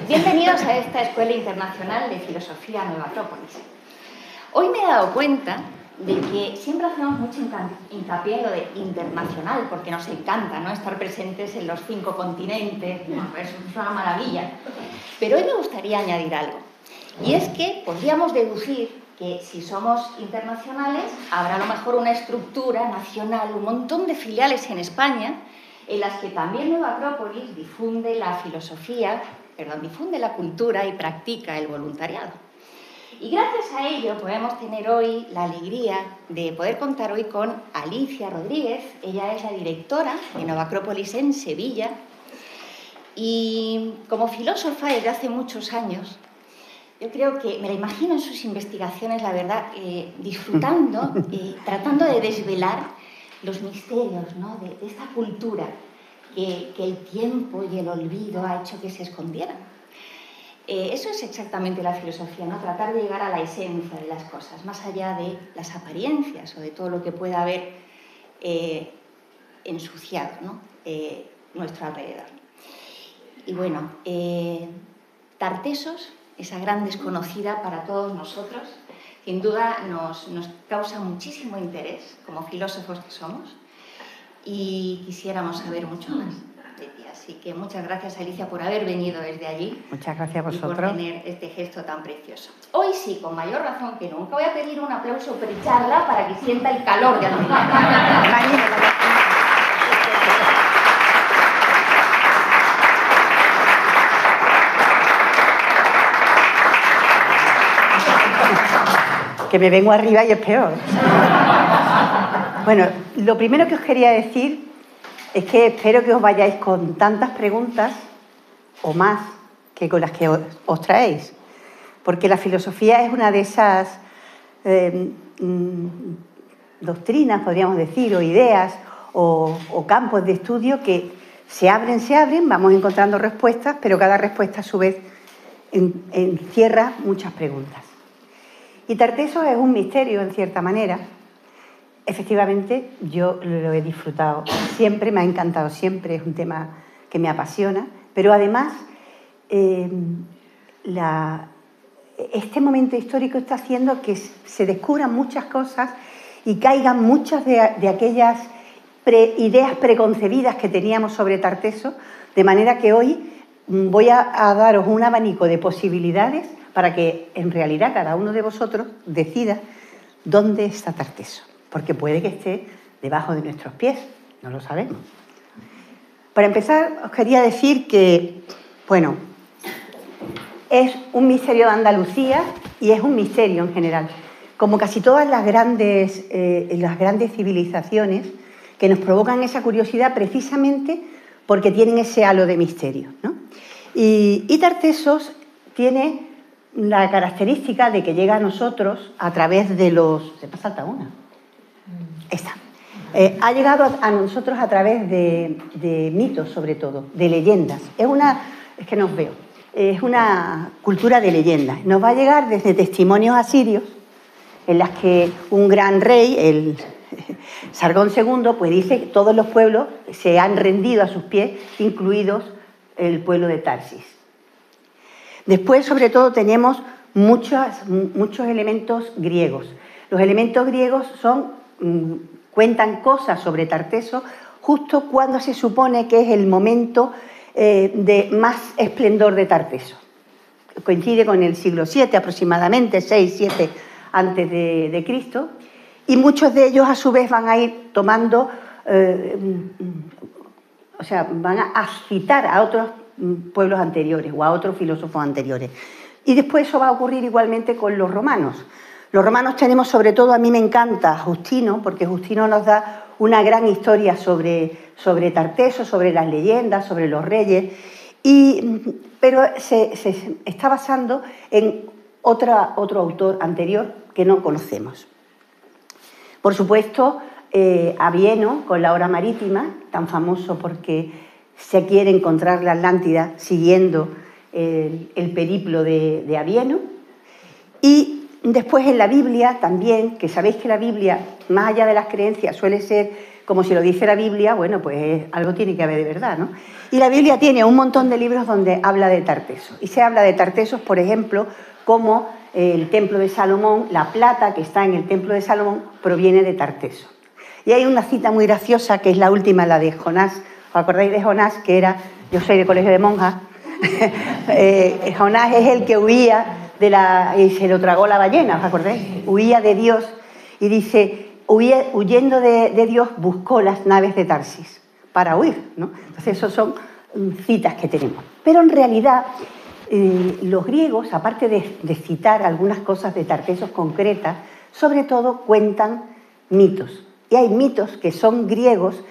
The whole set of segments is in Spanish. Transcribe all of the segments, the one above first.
Bienvenidos a esta Escuela Internacional de Filosofía Nueva Acrópolis. Hoy me he dado cuenta de que siempre hacemos mucho hincapié en lo de internacional, porque nos encanta, ¿no?, estar presentes en los 5 continentes, eso es una maravilla. Pero hoy me gustaría añadir algo, y es que podríamos deducir que si somos internacionales habrá a lo mejor una estructura nacional, un montón de filiales en España, en las que también Nueva Acrópolis difunde la cultura y practica el voluntariado. Y gracias a ello podemos tener hoy la alegría de poder contar hoy con Alicia Rodríguez. Ella es la directora de Nueva Acrópolis en Sevilla y como filósofa desde hace muchos años, yo creo que me la imagino en sus investigaciones, la verdad, disfrutando, tratando de desvelar los misterios, ¿no?, de esta cultura que el tiempo y el olvido ha hecho que se escondieran. Eso es exactamente la filosofía, ¿no?, tratar de llegar a la esencia de las cosas, más allá de las apariencias o de todo lo que pueda haber ensuciado, ¿no?, nuestro alrededor. Y bueno, Tartessos, esa gran desconocida para todos nosotros, sin duda nos causa muchísimo interés como filósofos que somos y quisiéramos saber mucho más de ti. Así que muchas gracias, Alicia, por haber venido desde allí. Muchas gracias a vosotros. Y por tener este gesto tan precioso. Hoy sí, con mayor razón que nunca, voy a pedir un aplauso pre-charla para que sienta el calor de Antonio. Que me vengo arriba y es peor. Bueno, lo primero que os quería decir es que espero que os vayáis con tantas preguntas o más que con las que os traéis, porque la filosofía es una de esas doctrinas, podríamos decir, o ideas o campos de estudio que se abren, vamos encontrando respuestas, pero cada respuesta a su vez encierra muchas preguntas. Y Tartessos es un misterio, en cierta manera. Efectivamente, yo lo he disfrutado siempre, me ha encantado siempre, es un tema que me apasiona, pero además este momento histórico está haciendo que se descubran muchas cosas y caigan muchas de aquellas ideas preconcebidas que teníamos sobre Tartessos, de manera que hoy voy a daros un abanico de posibilidades para que en realidad cada uno de vosotros decida dónde está Tartessos, porque puede que esté debajo de nuestros pies, no lo sabemos. Para empezar, os quería decir que, bueno, es un misterio de Andalucía y es un misterio en general, como casi todas las grandes civilizaciones que nos provocan esa curiosidad precisamente porque tienen ese halo de misterio, ¿no? Y Tartessos tiene la característica de que llega a nosotros a través de los... ¿Se me salta una? Esta. Ha llegado a nosotros a través de mitos, sobre todo, de leyendas. Es que no os veo. Es una cultura de leyendas. Nos va a llegar desde testimonios asirios, en las que un gran rey, el Sargón II, pues dice que todos los pueblos se han rendido a sus pies, incluidos el pueblo de Tarsis. Después, sobre todo, tenemos muchos elementos griegos. Los elementos griegos cuentan cosas sobre Tartessos justo cuando se supone que es el momento de más esplendor de Tartessos. Coincide con el siglo VII aproximadamente, 6-7 antes de Cristo, y muchos de ellos a su vez van a ir tomando, van a citar a otros pueblos anteriores o a otros filósofos anteriores. Y después eso va a ocurrir igualmente con los romanos. Los romanos tenemos, sobre todo, a mí me encanta Justino, porque Justino nos da una gran historia sobre Tartessos, sobre las leyendas, sobre los reyes, pero se está basando en otro autor anterior que no conocemos. Por supuesto, Avienno, con la Hora Marítima, tan famoso porque se quiere encontrar la Atlántida siguiendo el periplo de Avienno, y Después en la Biblia también, que sabéis que la Biblia, más allá de las creencias, suele ser como si lo dice la Biblia, bueno, pues algo tiene que haber de verdad, ¿no? Y la Biblia tiene un montón de libros donde habla de Tartesos. Y se habla de Tartesos, por ejemplo, como el templo de Salomón, la plata que está en el templo de Salomón proviene de Tarteso. Y hay una cita muy graciosa, que es la última, la de Jonás. ¿Os acordáis de Jonás? Que era, yo soy de colegio de monjas, Jonás es el que huía y se lo tragó la ballena, ¿os acordáis? Huía de Dios y dice, huyendo de Dios buscó las naves de Tarsis para huir, ¿no? Entonces, eso son citas que tenemos. Pero en realidad, los griegos, aparte de citar algunas cosas de Tartesos concretas, sobre todo cuentan mitos. Y hay mitos que son griegos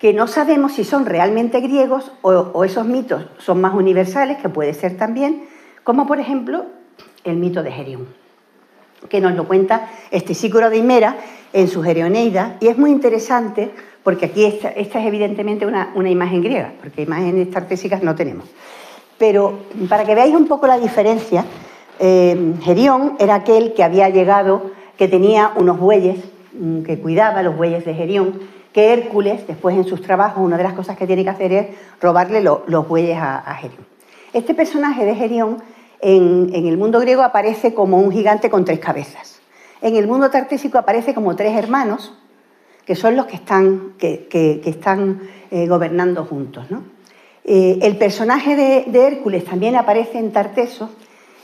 que no sabemos si son realmente griegos o esos mitos son más universales, que puede ser también, como por ejemplo el mito de Gerión, que nos lo cuenta Estisícoro de Himera en su Gerioneida, y es muy interesante porque aquí esta es evidentemente una imagen griega, porque imágenes tartésicas no tenemos. Pero para que veáis un poco la diferencia, Gerión era aquel que había llegado, que tenía unos bueyes, que cuidaba los bueyes de Gerión, que Hércules, después en sus trabajos, una de las cosas que tiene que hacer es robarle los bueyes a Gerión. Este personaje de Gerión en el mundo griego aparece como un gigante con 3 cabezas. En el mundo tartésico aparece como 3 hermanos, que son los que están gobernando juntos, ¿no? El personaje de Hércules también aparece en Tarteso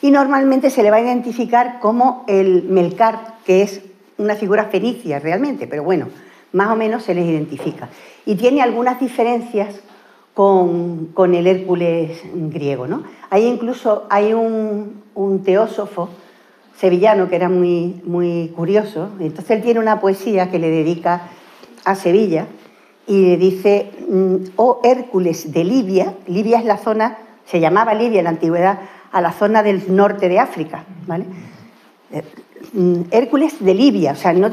y normalmente se le va a identificar como el Melcar, que es una figura fenicia realmente, pero bueno, más o menos se les identifica. Y tiene algunas diferencias con el Hércules griego, ¿no? Ahí incluso hay un teósofo sevillano que era muy, muy curioso. Entonces él tiene una poesía que le dedica a Sevilla y le dice: oh Hércules de Libia. Libia es la zona, se llamaba Libia en la antigüedad, a la zona del norte de África, ¿vale? Hércules de Libia, o sea, no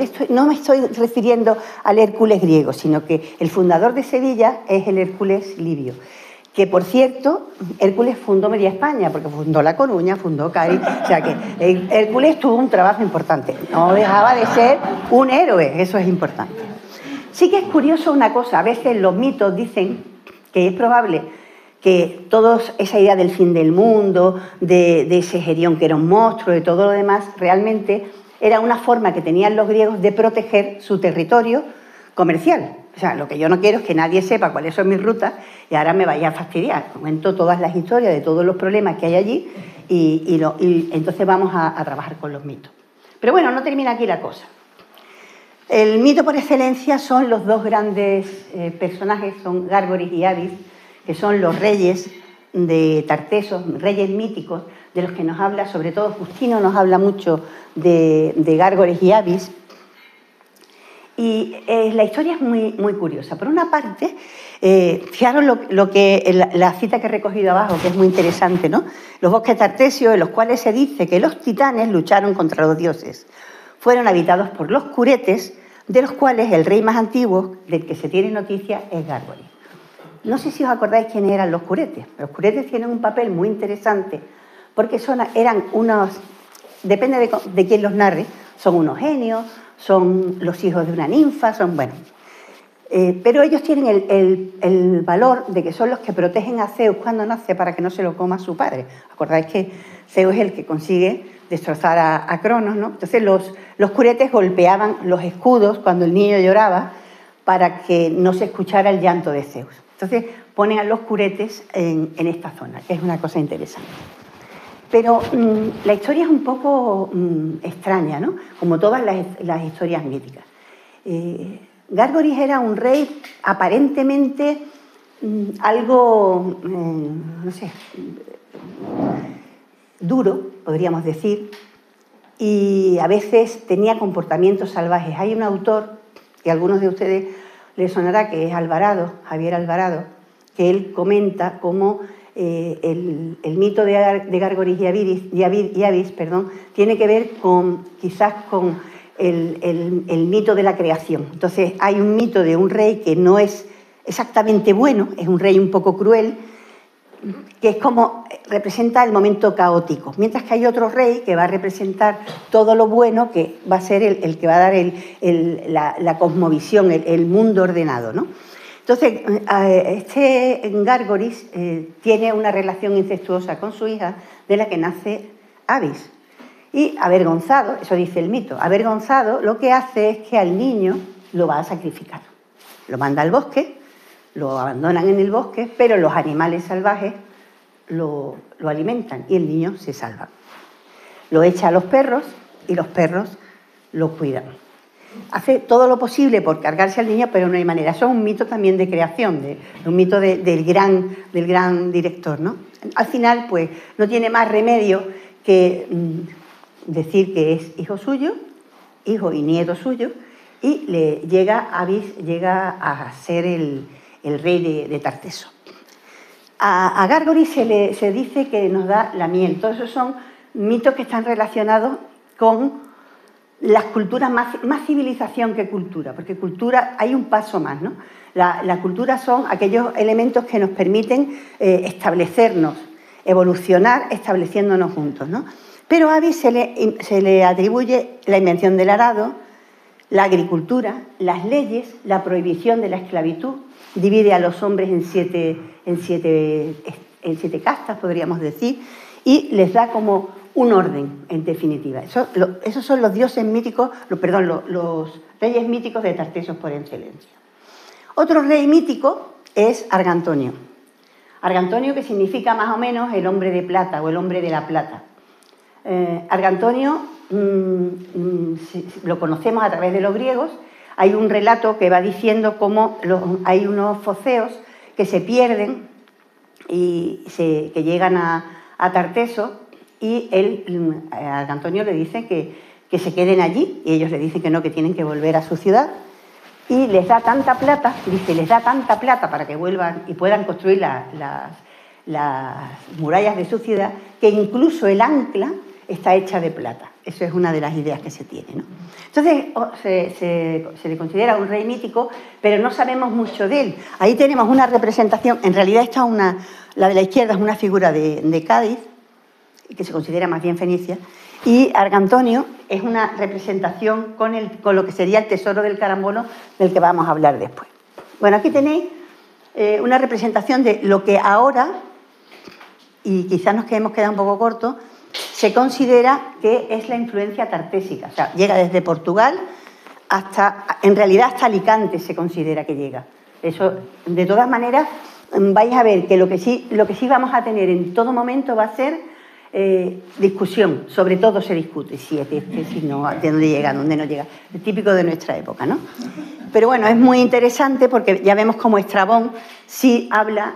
me estoy refiriendo al Hércules griego, sino que el fundador de Sevilla es el Hércules libio. Que, por cierto, Hércules fundó media España, porque fundó La Coruña, fundó Cádiz, o sea que Hércules tuvo un trabajo importante, no dejaba de ser un héroe, eso es importante. Sí que es curioso una cosa, a veces los mitos dicen que es probable que toda esa idea del fin del mundo, de ese Gerión que era un monstruo, de todo lo demás, realmente era una forma que tenían los griegos de proteger su territorio comercial. O sea, lo que yo no quiero es que nadie sepa cuáles son mis rutas y ahora me vaya a fastidiar. Comento todas las historias de todos los problemas que hay allí y entonces vamos a trabajar con los mitos. Pero bueno, no termina aquí la cosa. El mito por excelencia son los 2 grandes personajes, son Gárgoris y Avis, que son los reyes de Tartesos, reyes míticos, de los que nos habla, sobre todo Justino nos habla mucho de Gárgoris y Avis. Y la historia es muy, muy curiosa. Por una parte, fijaros la cita que he recogido abajo, que es muy interesante, ¿no? Los bosques tartesios, en los cuales se dice que los titanes lucharon contra los dioses. Fueron habitados por los curetes, de los cuales el rey más antiguo del que se tiene noticia es Gárgoris. No sé si os acordáis quiénes eran los curetes. Los curetes tienen un papel muy interesante porque eran unos, depende de quién los narre, son unos genios, son los hijos de una ninfa, bueno. Pero ellos tienen el valor de que son los que protegen a Zeus cuando nace para que no se lo coma su padre. ¿Acordáis que Zeus es el que consigue destrozar a Cronos, ¿no? Entonces los curetes golpeaban los escudos cuando el niño lloraba para que no se escuchara el llanto de Zeus. Entonces ponen a los curetes en esta zona, que es una cosa interesante. Pero la historia es un poco extraña, ¿no? Como todas las historias míticas. Gárgoris era un rey aparentemente algo, no sé, duro, podríamos decir, y a veces tenía comportamientos salvajes. Hay un autor que a algunos de ustedes les sonará, que es Alvarado, Javier Alvarado, que él comenta cómo el mito de Gárgoris y Avis, tiene que ver quizás con el mito de la creación. Entonces hay un mito de un rey que no es exactamente bueno, es un rey un poco cruel, que es como representa el momento caótico, mientras que hay otro rey que va a representar todo lo bueno, que va a ser el que va a dar la cosmovisión, el mundo ordenado, ¿no? Entonces, este Gárgoris tiene una relación incestuosa con su hija, de la que nace Avis. Y avergonzado, eso dice el mito, avergonzado lo que hace es que al niño lo va a sacrificar. Lo manda al bosque, lo abandonan en el bosque, pero los animales salvajes lo alimentan y el niño se salva. Lo echa a los perros y los perros lo cuidan. Hace todo lo posible por cargarse al niño, pero no hay manera. Eso es un mito también de creación, un mito del gran director, ¿no? Al final, pues, no tiene más remedio que decir que es hijo suyo, hijo y nieto suyo, y Avis llega a ser el rey de Tarteso. A Gárgoris se dice que nos da la miel. Todos esos son mitos que están relacionados con las culturas, más civilización que cultura, porque cultura hay un paso más, ¿no? La cultura son aquellos elementos que nos permiten establecernos, evolucionar estableciéndonos juntos, ¿no? Pero a Avis se le atribuye la invención del arado, la agricultura, las leyes, la prohibición de la esclavitud, divide a los hombres en siete castas, podríamos decir, y les da como un orden, en definitiva. Esos son los dioses míticos, los reyes míticos de Tartesos por excelencia. Otro rey mítico es Argantonio. Argantonio, que significa más o menos el hombre de plata o el hombre de la plata. Argantonio lo conocemos a través de los griegos. Hay un relato que va diciendo cómo hay unos foceos que se pierden y que llegan a Tarteso, y a Argantonio le dice que se queden allí, y ellos le dicen que no, que tienen que volver a su ciudad, y les da tanta plata, para que vuelvan y puedan construir las murallas de su ciudad, que incluso el ancla está hecha de plata. Eso es una de las ideas que se tiene, ¿no? Entonces se le considera un rey mítico, pero no sabemos mucho de él. Ahí tenemos una representación, en realidad la de la izquierda es una figura de Cádiz, que se considera más bien fenicia, y Argantonio es una representación con lo que sería el tesoro del carambono, del que vamos a hablar después. Bueno, aquí tenéis una representación de lo que ahora, y quizás nos hemos quedado un poco cortos, se considera que es la influencia tartésica. O sea, llega desde Portugal en realidad hasta Alicante se considera que llega. Eso, de todas maneras, vais a ver que lo que sí vamos a tener en todo momento va a ser discusión. Sobre todo se discute si es si no, de dónde llega, dónde no llega. Es típico de nuestra época, ¿no? Pero bueno, es muy interesante porque ya vemos cómo Estrabón sí habla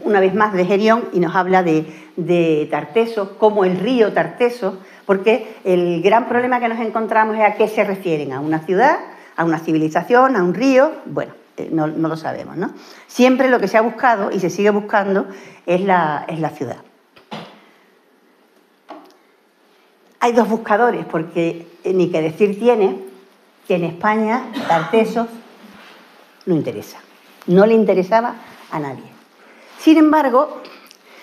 una vez más de Gerión, y nos habla de Tarteso, como el río Tarteso, porque el gran problema que nos encontramos es a qué se refieren, a una ciudad, a una civilización, a un río. Bueno, no lo sabemos, ¿no? Siempre lo que se ha buscado y se sigue buscando es la ciudad. Hay dos buscadores, porque ni que decir tiene que en España Tartesos no interesa. No le interesaba a nadie. Sin embargo,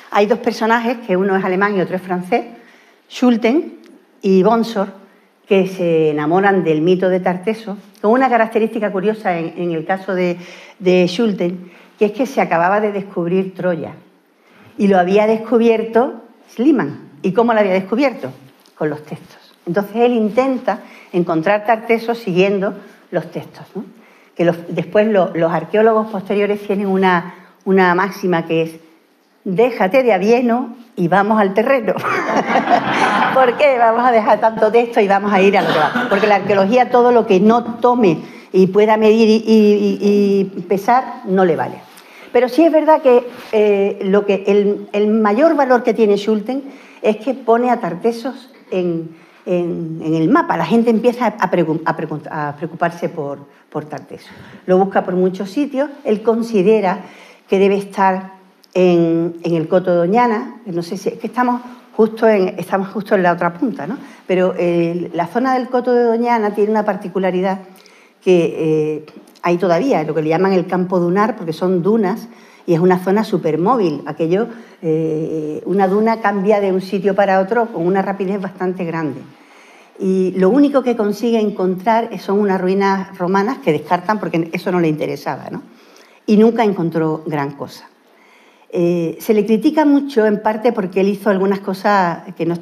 hay dos personajes, que uno es alemán y otro es francés, Schulten y Bonsor, que se enamoran del mito de Tarteso, con una característica curiosa en el caso de Schulten, que es que se acababa de descubrir Troya. Y lo había descubierto Schliemann. ¿Y cómo lo había descubierto? Con los textos. Entonces él intenta encontrar Tarteso siguiendo los textos, ¿no? Que después los arqueólogos posteriores tienen una máxima que es: déjate de avieno y vamos al terreno. ¿Por qué vamos a dejar tanto texto y vamos a ir a lo que va? Porque la arqueología, todo lo que no tome y pueda medir y pesar, no le vale. Pero sí es verdad que el mayor valor que tiene Schulten es que pone a Tartesos en el mapa. La gente empieza a preocuparse por Tarteso. Lo busca por muchos sitios. Él considera que debe estar en el Coto de Doñana. No sé si es que estamos justo en la otra punta, ¿no? Pero la zona del Coto de Doñana tiene una particularidad que hay todavía, lo que le llaman el campo dunar, porque son dunas, y es una zona súper móvil. Aquello, una duna cambia de un sitio para otro con una rapidez bastante grande. Y lo único que consigue encontrar son unas ruinas romanas que descartan porque eso no le interesaba, ¿no? Y nunca encontró gran cosa. Se le critica mucho en parte porque él hizo algunas cosas que no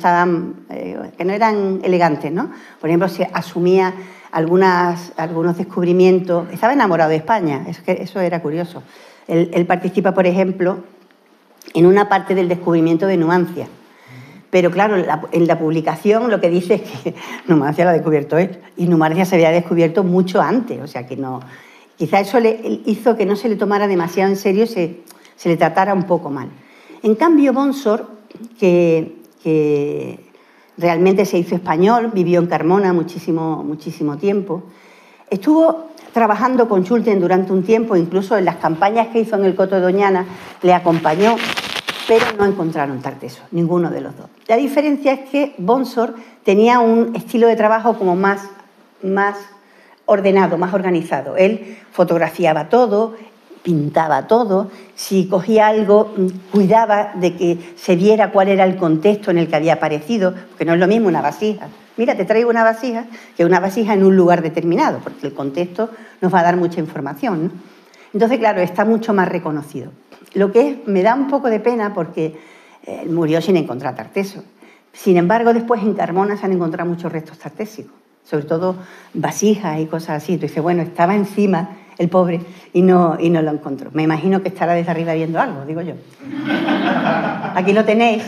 eran elegantes, ¿no? Por ejemplo, se asumía algunos descubrimientos. Estaba enamorado de España, eso era curioso. Él participa, por ejemplo, en una parte del descubrimiento de Numancia. Pero claro, en la publicación lo que dice es que Numancia lo ha descubierto él y Numancia se había descubierto mucho antes, o sea que no. Quizá eso hizo que no se le tomara demasiado en serio, se le tratara un poco mal. En cambio, Bonsor, que realmente se hizo español, vivió en Carmona muchísimo tiempo, estuvo trabajando con Schulten durante un tiempo, incluso en las campañas que hizo en el Coto de Doñana le acompañó, pero no encontraron Tartessos, ninguno de los dos. La diferencia es que Bonsor tenía un estilo de trabajo como más ordenado, más organizado. Él fotografiaba todo, pintaba todo, si cogía algo, cuidaba de que se viera cuál era el contexto en el que había aparecido, porque no es lo mismo una vasija. Mira, te traigo una vasija, que una vasija en un lugar determinado, porque el contexto nos va a dar mucha información, ¿no? Entonces, claro, está mucho más reconocido. Lo que me da un poco de pena porque murió sin encontrar Tartessos. Sin embargo, después en Carmona se han encontrado muchos restos tartésicos, sobre todo vasijas y cosas así. Tú dices, bueno, estaba encima el pobre y no lo encontró. Me imagino que estará desde arriba viendo algo, digo yo. Aquí lo tenéis.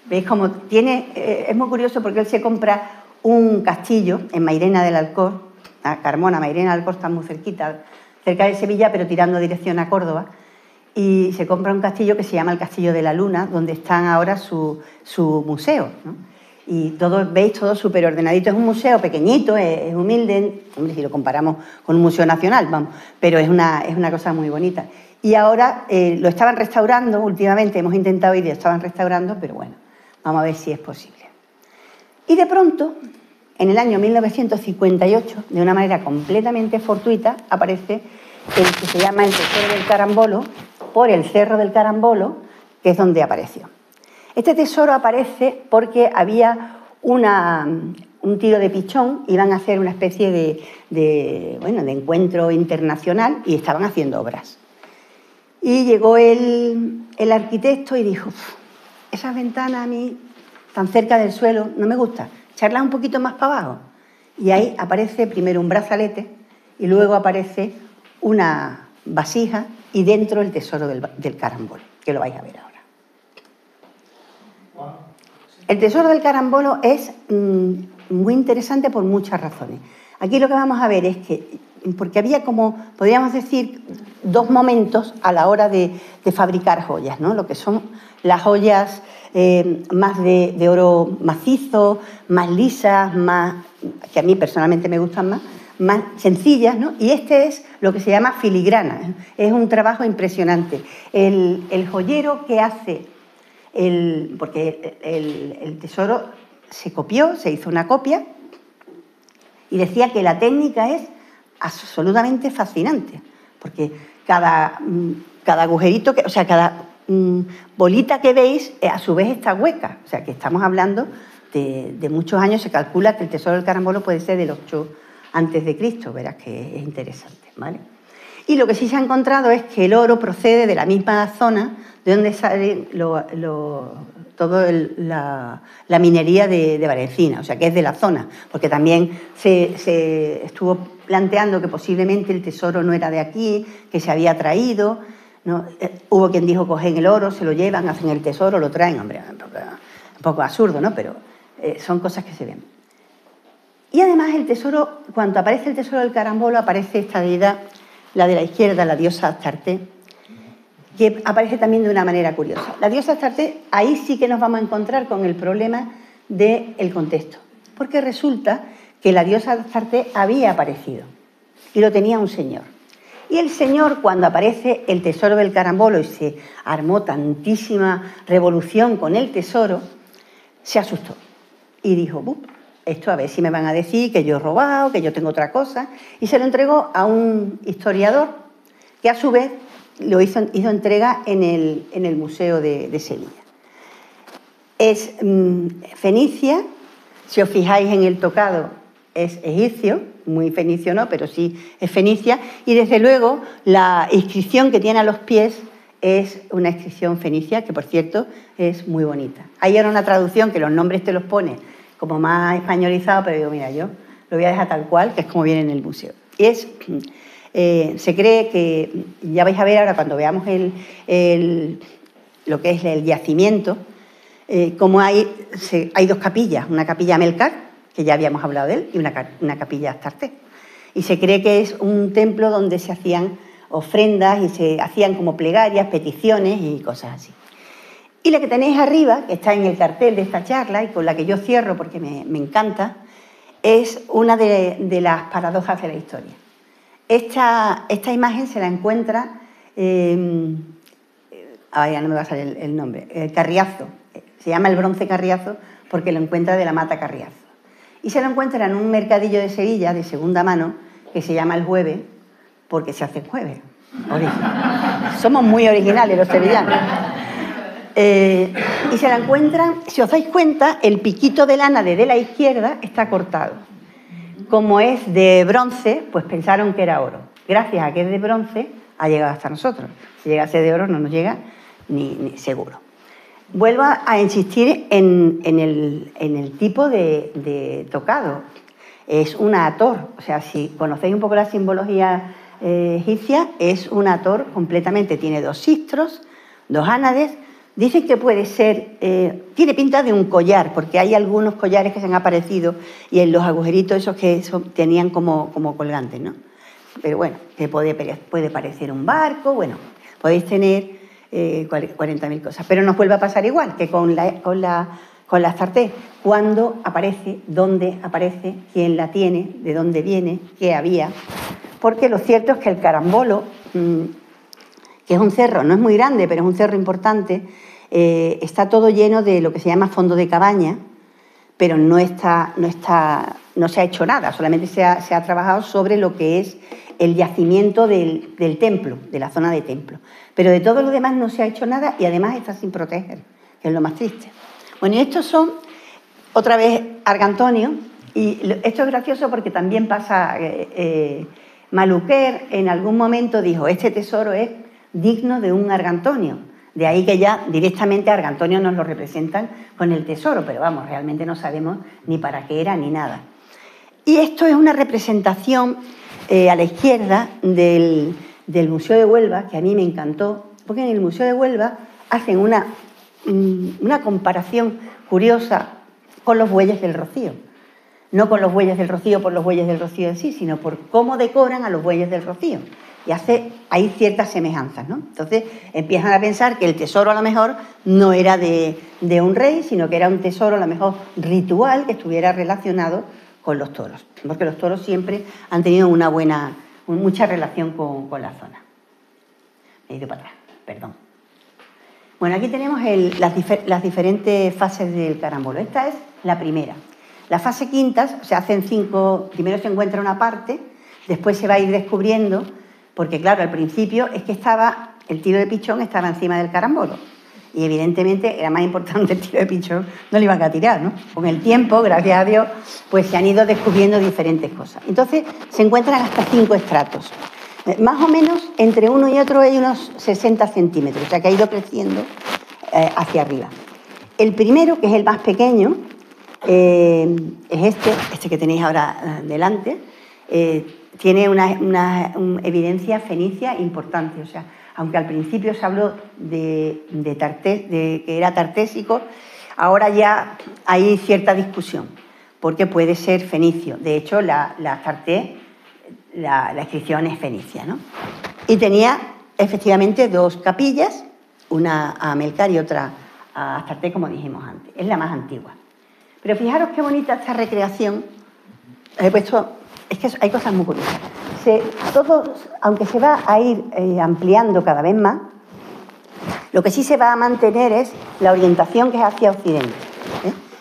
¿Veis cómo tiene? Es muy curioso porque él se compra un castillo en Mairena del Alcor. Carmona, Mairena del Alcor está muy cerquita, cerca de Sevilla, pero tirando dirección a Córdoba. Y se compra un castillo que se llama el Castillo de la Luna, donde están ahora su museo, ¿no? Y todo, veis, todo súper ordenadito. Es un museo pequeñito, es humilde, hombre, si lo comparamos con un museo nacional, vamos, pero es una cosa muy bonita. Y ahora lo estaban restaurando, últimamente hemos intentado ir y lo estaban restaurando, pero bueno, vamos a ver si es posible. Y de pronto, en el año 1958, de una manera completamente fortuita, aparece el que se llama el Tesoro del Carambolo, por el Cerro del Carambolo, que es donde apareció. Este tesoro aparece porque había un tiro de pichón, iban a hacer una especie de encuentro internacional y estaban haciendo obras. Y llegó el arquitecto y dijo, esas ventanas a mí, tan cerca del suelo, no me gusta, echarlas un poquito más para abajo. Y ahí aparece primero un brazalete y luego aparece una vasija y dentro el tesoro del carambolo, que lo vais a ver ahora. El tesoro del carambolo es muy interesante por muchas razones. Aquí lo que vamos a ver es que, porque había como, podríamos decir, dos momentos a la hora de fabricar joyas, ¿no? Lo que son las joyas más de oro macizo, más lisas, que a mí personalmente me gustan más sencillas, ¿no? Y este es lo que se llama filigrana. Es un trabajo impresionante. El joyero que hace, porque el tesoro se copió, se hizo una copia, y decía que la técnica es absolutamente fascinante, porque cada agujerito, cada bolita que veis, a su vez está hueca. O sea, que estamos hablando de muchos años. Se calcula que el tesoro del carambolo puede ser del 8 antes de Cristo, verás que es interesante, ¿vale? Y lo que sí se ha encontrado es que el oro procede de la misma zona de donde sale toda la minería de Valencina, o sea, que es de la zona, porque también se estuvo planteando que posiblemente el tesoro no era de aquí, que se había traído, ¿no? Hubo quien dijo, cogen el oro, se lo llevan, hacen el tesoro, lo traen, hombre, un poco absurdo, ¿no? Pero son cosas que se ven. Y además el tesoro, cuando aparece el tesoro del carambolo, aparece esta deidad, la de la izquierda, la diosa Astarte, que aparece también de una manera curiosa. La diosa Astarte, ahí sí que nos vamos a encontrar con el problema del contexto, porque resulta que la diosa Astarte había aparecido y lo tenía un señor. Y el señor, cuando aparece el tesoro del carambolo y se armó tantísima revolución con el tesoro, se asustó y dijo, esto a ver si me van a decir que yo he robado, que yo tengo otra cosa, y se lo entregó a un historiador que a su vez lo hizo entrega en el Museo de Sevilla. Es fenicia, si os fijáis en el tocado es egipcio, muy fenicio no, pero sí es fenicia, y desde luego la inscripción que tiene a los pies es una inscripción fenicia, que por cierto es muy bonita. Hay ahora una traducción que los nombres te los pone como más españolizado, pero digo, mira, yo lo voy a dejar tal cual, que es como viene en el museo. Y se cree que, ya vais a ver ahora cuando veamos lo que es el yacimiento, como hay dos capillas, una capilla Melcar, que ya habíamos hablado de él, y una capilla Astarté. Y se cree que es un templo donde se hacían ofrendas y se hacían como plegarias, peticiones y cosas así. Y la que tenéis arriba, que está en el cartel de esta charla y con la que yo cierro porque me encanta, es una de las paradojas de la historia. Esta imagen se la encuentra, ya no me va a salir el nombre, Carriazo. Se llama el bronce Carriazo porque lo encuentra de la Mata Carriazo. Y se lo encuentra en un mercadillo de Sevilla de segunda mano que se llama El Jueves, porque se hace jueves. Somos muy originales los sevillanos. Y se la encuentran, si os dais cuenta, el piquito de lana de la izquierda está cortado. Como es de bronce, pues pensaron que era oro. Gracias a que es de bronce, ha llegado hasta nosotros. Si llegase de oro no nos llega ni seguro. Vuelvo a insistir en el tipo de tocado. Es una ator, o sea, si conocéis un poco la simbología egipcia, es un ator completamente. Tiene 2 sistros, 2 ánades. Dicen que puede ser, tiene pinta de un collar, porque hay algunos collares que se han aparecido y en los agujeritos esos que tenían como colgantes, ¿no? Pero bueno, que puede parecer un barco, bueno, podéis tener 40.000 cosas. Pero nos vuelve a pasar igual que con la Astarté. Cuándo aparece, dónde aparece, quién la tiene, de dónde viene, qué había. Porque lo cierto es que el Carambolo, que es un cerro, no es muy grande, pero es un cerro importante, está todo lleno de lo que se llama fondo de cabaña, pero no se ha hecho nada, solamente se ha trabajado sobre lo que es el yacimiento del templo, de la zona de templo. Pero de todo lo demás no se ha hecho nada y además está sin proteger, que es lo más triste. Bueno, y estos son, otra vez, argantonios, y esto es gracioso porque también pasa, Maluquer en algún momento dijo, este tesoro es digno de un argantonio. De ahí que ya directamente argantonio nos lo representan con el tesoro, pero vamos, realmente no sabemos ni para qué era ni nada. Y esto es una representación a la izquierda del Museo de Huelva, que a mí me encantó, porque en el Museo de Huelva hacen una comparación curiosa con los bueyes del Rocío. No con los bueyes del Rocío por los bueyes del Rocío en sí, sino por cómo decoran a los bueyes del Rocío. Y hay ciertas semejanzas, ¿no? Entonces empiezan a pensar que el tesoro a lo mejor no era de un rey, sino que era un tesoro a lo mejor ritual que estuviera relacionado con los toros, porque los toros siempre han tenido mucha relación con la zona. Me he ido para atrás, perdón. Bueno, aquí tenemos las diferentes fases del carambolo. Esta es la primera. La fase quinta, se hacen 5, primero se encuentra una parte, después se va a ir descubriendo, porque claro, al principio es que el tiro de pichón estaba encima del carambolo. Y evidentemente era más importante el tiro de pichón, no le iban a tirar, ¿no? Con el tiempo, gracias a Dios, pues se han ido descubriendo diferentes cosas. Entonces se encuentran hasta 5 estratos. Más o menos entre uno y otro hay unos 60 centímetros, o sea que ha ido creciendo hacia arriba. El primero, que es el más pequeño, es este que tenéis ahora delante, tiene una evidencia fenicia importante, o sea, aunque al principio se habló de que era tartésico, ahora ya hay cierta discusión, porque puede ser fenicio. De hecho, la Astarté, la inscripción es fenicia, ¿no? Y tenía efectivamente 2 capillas, una a Melcar y otra a Astarté, como dijimos antes. Es la más antigua. Pero fijaros qué bonita esta recreación. He puesto, es que hay cosas muy curiosas. Aunque se va a ir ampliando cada vez más, lo que sí se va a mantener es la orientación que es hacia occidente.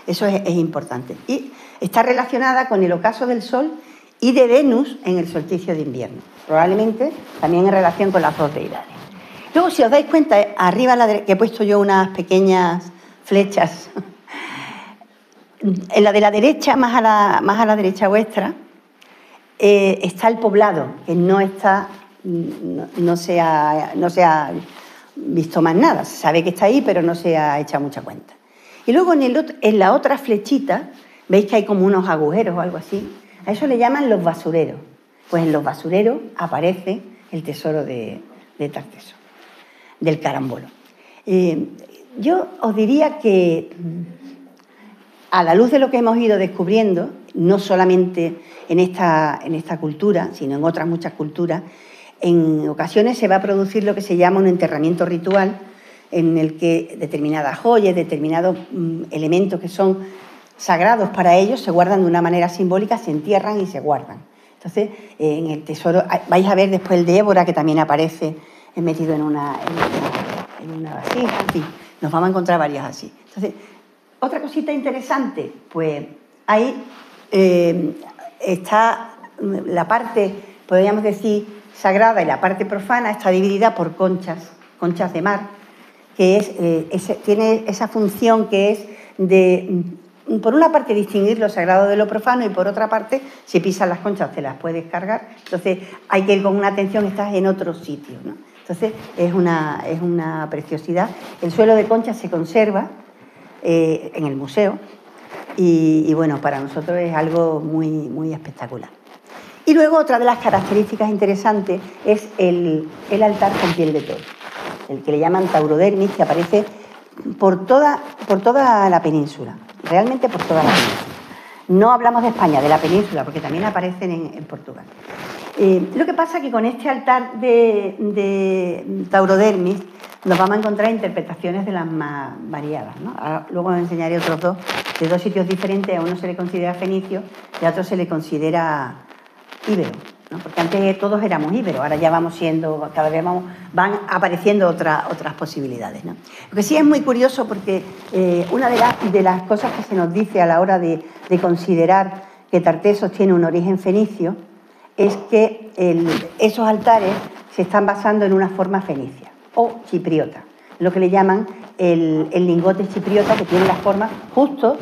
Eso es importante. Y está relacionada con el ocaso del Sol y de Venus en el solsticio de invierno. Probablemente también en relación con las 2 deidades. Luego, si os dais cuenta, arriba a la derecha, que he puesto yo unas pequeñas flechas, en la de la derecha, más a la derecha vuestra, está el poblado, que no se ha visto más nada. Se sabe que está ahí, pero no se ha echado mucha cuenta. Y luego en la otra flechita, veis que hay como unos agujeros o algo así. A eso le llaman los basureros. Pues en los basureros aparece el tesoro de Tarteso, del carambolo. Yo os diría que, a la luz de lo que hemos ido descubriendo, no solamente en esta cultura, sino en otras muchas culturas, en ocasiones se va a producir lo que se llama un enterramiento ritual, en el que determinadas joyas, determinados elementos que son sagrados para ellos, se guardan de una manera simbólica, se entierran y se guardan. Entonces, en el tesoro, vais a ver después el de Évora, que también aparece metido en una vasija, en fin, nos vamos a encontrar varias así. Entonces, otra cosita interesante, pues ahí está la parte, podríamos decir, sagrada, y la parte profana está dividida por conchas de mar, que tiene esa función que es de, por una parte, distinguir lo sagrado de lo profano, y por otra parte, si pisas las conchas te las puedes cargar. Entonces hay que ir con una atención, estás en otro sitio, ¿no? Entonces es una preciosidad. El suelo de conchas se conserva en el museo y bueno, para nosotros es algo muy, muy espectacular. Y luego otra de las características interesantes es el altar con piel de toro, el que le llaman taurodermis, que aparece por toda la península, realmente por toda la península. No hablamos de España, de la península, porque también aparecen en Portugal. Lo que pasa es que con este altar de taurodermis nos vamos a encontrar interpretaciones de las más variadas, ¿no? Ahora, luego os enseñaré otros dos, de dos sitios diferentes. A uno se le considera fenicio y a otro se le considera íbero, ¿no? Porque antes todos éramos íberos, ahora ya vamos siendo, cada vez van apareciendo otras posibilidades, ¿no? Lo que sí es muy curioso, porque una de las cosas que se nos dice a la hora de considerar que Tartessos tiene un origen fenicio es que esos altares se están basando en una forma fenicia o chipriota, lo que le llaman el lingote chipriota, que tiene las formas, justo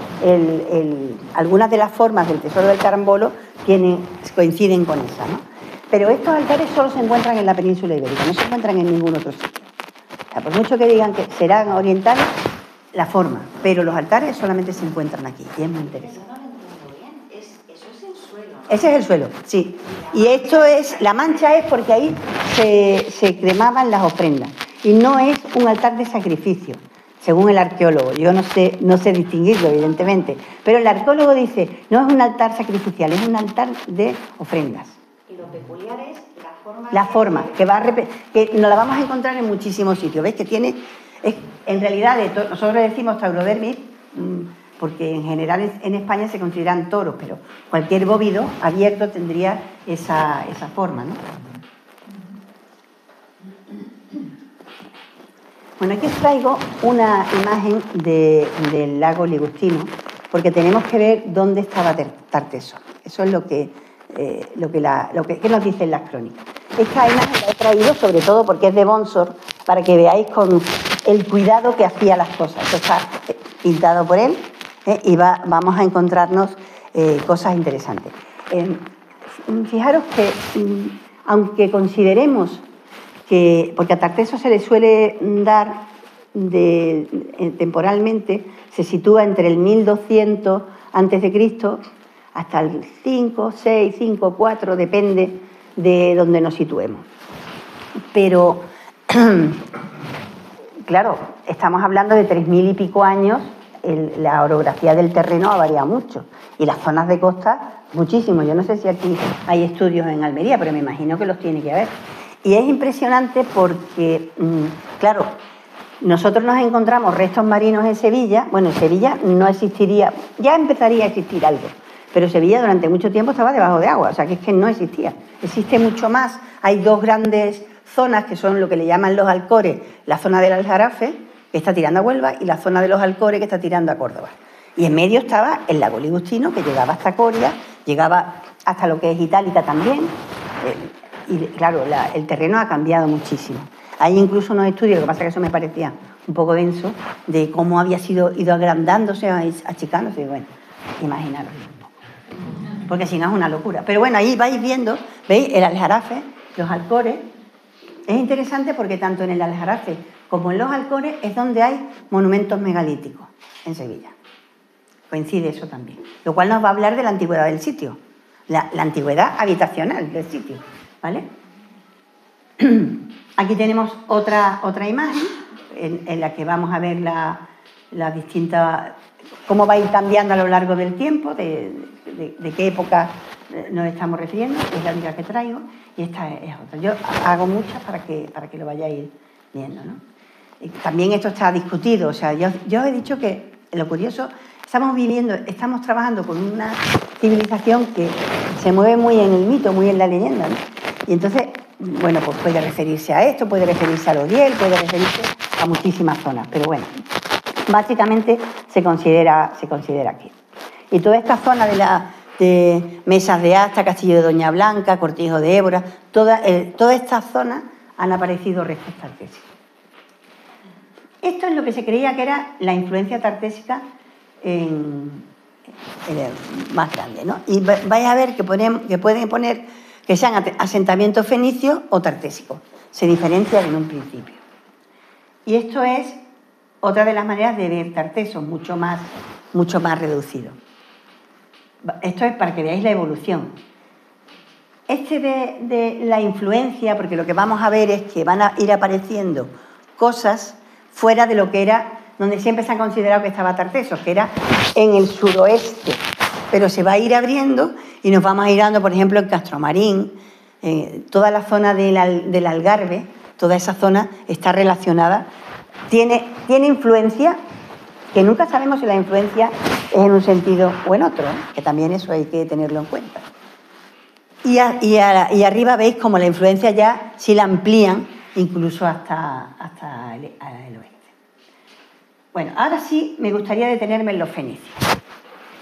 algunas de las formas del tesoro del carambolo coinciden con esa, ¿no? Pero estos altares solo se encuentran en la península ibérica, no se encuentran en ningún otro sitio. O sea, por mucho que digan que serán orientales, la forma, pero los altares solamente se encuentran aquí, y es muy interesante. Eso es el suelo, ¿no? Ese es el suelo, sí. Y esto es, la mancha es porque ahí se cremaban las ofrendas. Y no es un altar de sacrificio, según el arqueólogo. Yo no sé distinguirlo, evidentemente. Pero el arqueólogo dice, no es un altar sacrificial, es un altar de ofrendas. Y lo peculiar es la forma. La forma, que nos la vamos a encontrar en muchísimos sitios. ¿Veis? Que tiene, en realidad, nosotros le decimos taurodermis, porque en general en España se consideran toros, pero cualquier bóvido abierto tendría esa forma, ¿no? Bueno, aquí os traigo una imagen del lago Ligustino, porque tenemos que ver dónde estaba Tarteso. Eso es lo que nos dicen las crónicas. Esta imagen la he traído sobre todo porque es de Bonsor, para que veáis con el cuidado que hacía las cosas. Esto está pintado por él, y vamos a encontrarnos cosas interesantes. Fijaros que, aunque consideremos porque a Tarteso se le suele dar temporalmente, se sitúa entre el 1200 a.C. hasta el 5, 6, 5, 4, depende de donde nos situemos. Pero, claro, estamos hablando de 3000 y pico años, la orografía del terreno ha variado mucho, y las zonas de costa, muchísimo. Yo no sé si aquí hay estudios en Almería, pero me imagino que los tiene que haber. Y es impresionante porque, claro, nosotros nos encontramos restos marinos en Sevilla. Bueno, en Sevilla no existiría, ya empezaría a existir algo, pero Sevilla durante mucho tiempo estaba debajo de agua, o sea que es que no existía. Existe mucho más. Hay dos grandes zonas que son lo que le llaman los Alcores, la zona del Aljarafe, que está tirando a Huelva, y la zona de los Alcores, que está tirando a Córdoba. Y en medio estaba el lago Ligustino, que llegaba hasta Coria, llegaba hasta lo que es Itálica también. Y claro, el terreno ha cambiado muchísimo. Hay incluso unos estudios, lo que pasa es que eso me parecía un poco denso, de cómo había ido agrandándose, achicándose. Bueno, imaginaros un poco, porque si no es una locura. Pero bueno, ahí vais viendo, ¿veis? El Aljarafe, los Alcores. Es interesante porque tanto en el Aljarafe como en los Alcores es donde hay monumentos megalíticos en Sevilla. Coincide eso también. Lo cual nos va a hablar de la antigüedad del sitio, la antigüedad habitacional del sitio, ¿vale? Aquí tenemos otra imagen en la que vamos a ver las distintas, cómo va a ir cambiando a lo largo del tiempo, de qué época nos estamos refiriendo. Es la única que traigo y esta es otra. Yo hago muchas para que lo vayáis viendo, ¿no? Y también esto está discutido, o sea, yo he dicho que lo curioso, estamos trabajando con una civilización que se mueve muy en el mito, muy en la leyenda, ¿no? Y entonces, bueno, pues puede referirse a esto, puede referirse al Oriel, puede referirse a muchísimas zonas, pero bueno, básicamente se considera aquí. Y toda esta zona de Mesas de Asta, Castillo de Doña Blanca, Cortijo de Évora, todas estas zonas han aparecido restos tartésicos. Esto es lo que se creía que era la influencia tartésica en el más grande, ¿no? Y vais a ver que pueden poner que sean asentamientos fenicios o tartésicos. Se diferencian en un principio. Y esto es otra de las maneras de ver Tartesos, mucho más reducido. Esto es para que veáis la evolución. De la influencia, porque lo que vamos a ver es que van a ir apareciendo cosas fuera de lo que era, donde siempre se ha considerado que estaba Tartesos, que era en el suroeste. Pero se va a ir abriendo y nos vamos a ir dando, por ejemplo, en Castromarín, toda la zona del Algarve, toda esa zona está relacionada. Tiene influencia, que nunca sabemos si la influencia es en un sentido o en otro, ¿eh? Que también eso hay que tenerlo en cuenta. Y arriba veis como la influencia ya sí la amplían incluso hasta el oeste. Bueno, ahora sí me gustaría detenerme en los fenicios.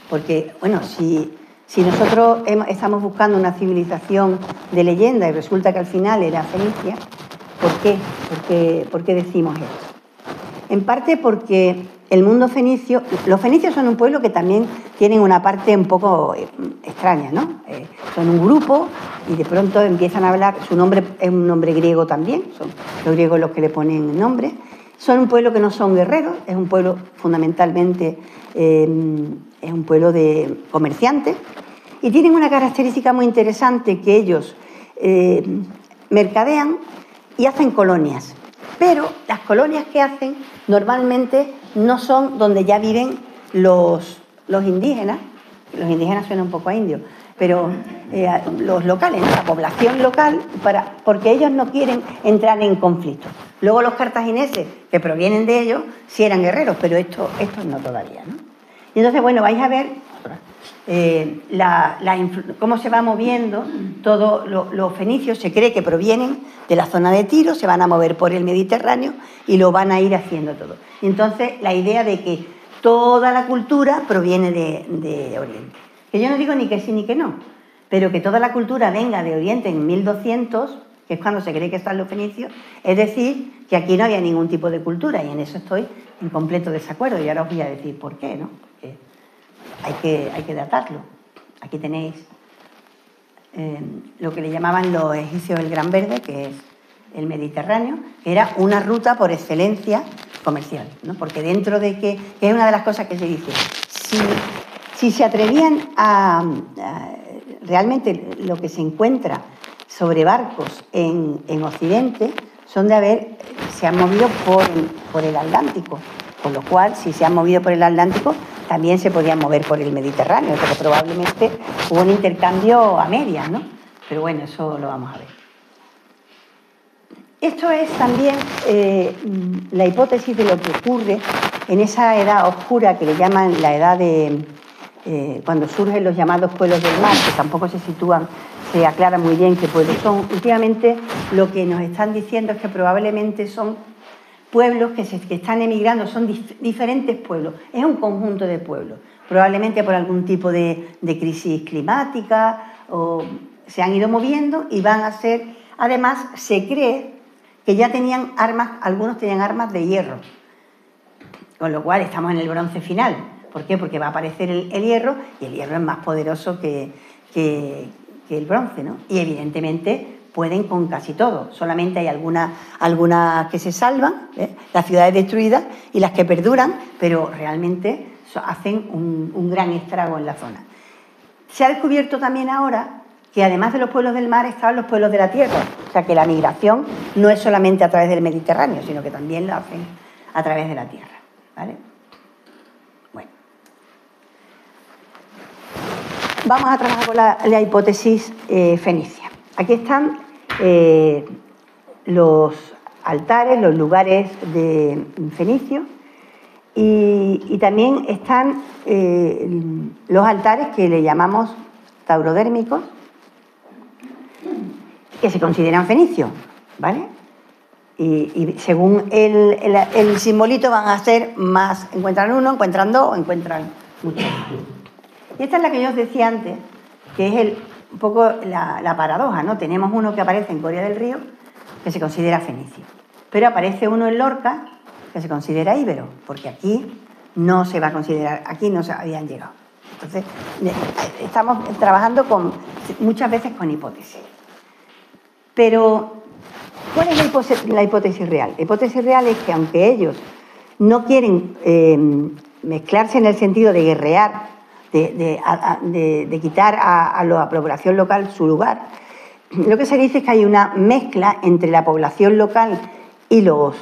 Porque, bueno, si nosotros estamos buscando una civilización de leyenda y resulta que al final era fenicia, ¿por qué? ¿Por qué decimos esto? En parte porque el mundo fenicio, los fenicios son un pueblo que también tienen una parte un poco extraña, ¿no? Son un grupo y de pronto empiezan a hablar, su nombre es un nombre griego también, son los griegos los que le ponen nombre. Son un pueblo que no son guerreros, es un pueblo fundamentalmente, es un pueblo de comerciantes y tienen una característica muy interesante que ellos mercadean y hacen colonias. Pero las colonias que hacen normalmente no son donde ya viven los indígenas. Los indígenas suenan un poco a indios, pero los locales, ¿no? La población local, porque ellos no quieren entrar en conflicto. Luego los cartagineses, que provienen de ellos, sí eran guerreros, pero estos no todavía, ¿no? Y entonces, bueno, vais a ver cómo se va moviendo todos los fenicios. Se cree que provienen de la zona de Tiro, se van a mover por el Mediterráneo y lo van a ir haciendo todo. Y entonces la idea de que toda la cultura proviene de Oriente. Que yo no digo ni que sí ni que no, pero que toda la cultura venga de Oriente en 1200, que es cuando se cree que están los fenicios, es decir, que aquí no había ningún tipo de cultura, y en eso estoy en completo desacuerdo, y ahora os voy a decir por qué, ¿no? Hay que datarlo. Aquí tenéis lo que le llamaban los egipcios el Gran Verde, que es el Mediterráneo, que era una ruta por excelencia comercial, ¿no? Porque dentro de que es una de las cosas que se dice, si se atrevían realmente lo que se encuentra sobre barcos en Occidente se han movido por el Atlántico, con lo cual si se han movido por el Atlántico también se podían mover por el Mediterráneo, pero probablemente hubo un intercambio a medias, ¿no? Pero bueno, eso lo vamos a ver. Esto es también la hipótesis de lo que ocurre en esa edad oscura que le llaman la edad de... cuando surgen los llamados pueblos del mar, que tampoco se aclara muy bien qué pueblos son. Últimamente lo que nos están diciendo es que probablemente son pueblos que están emigrando, son diferentes pueblos, es un conjunto de pueblos, probablemente por algún tipo de crisis climática, o se han ido moviendo y van a ser... Además, se cree que ya tenían armas, algunos tenían armas de hierro, con lo cual estamos en el bronce final. ¿Por qué? Porque va a aparecer el hierro, y el hierro es más poderoso que el bronce, ¿no? Y evidentemente pueden con casi todo, solamente hay algunas que se salvan, las ciudades destruidas y las que perduran, pero realmente hacen un gran estrago en la zona. Se ha descubierto también ahora que además de los pueblos del mar estaban los pueblos de la tierra, o sea que la migración no es solamente a través del Mediterráneo, sino que también lo hacen a través de la tierra, ¿vale? Bueno. Vamos a trabajar con la hipótesis fenicia. Aquí están los altares, los lugares de fenicios, y también están los altares que le llamamos taurodérmicos, que se consideran fenicios, ¿vale? Y según el simbolito van a ser más, encuentran uno, encuentran dos o encuentran muchos. Y esta es la que yo os decía antes, que es un poco la paradoja, ¿no? Tenemos uno que aparece en Coria del Río, que se considera fenicio, pero aparece uno en Lorca, que se considera íbero, porque aquí no se va a considerar, aquí no se habían llegado. Entonces, estamos trabajando muchas veces con hipótesis. Pero, ¿cuál es la hipótesis real? La hipótesis real es que aunque ellos no quieren mezclarse en el sentido de guerrear, de quitar a la población local su lugar, lo que se dice es que hay una mezcla entre la población local y los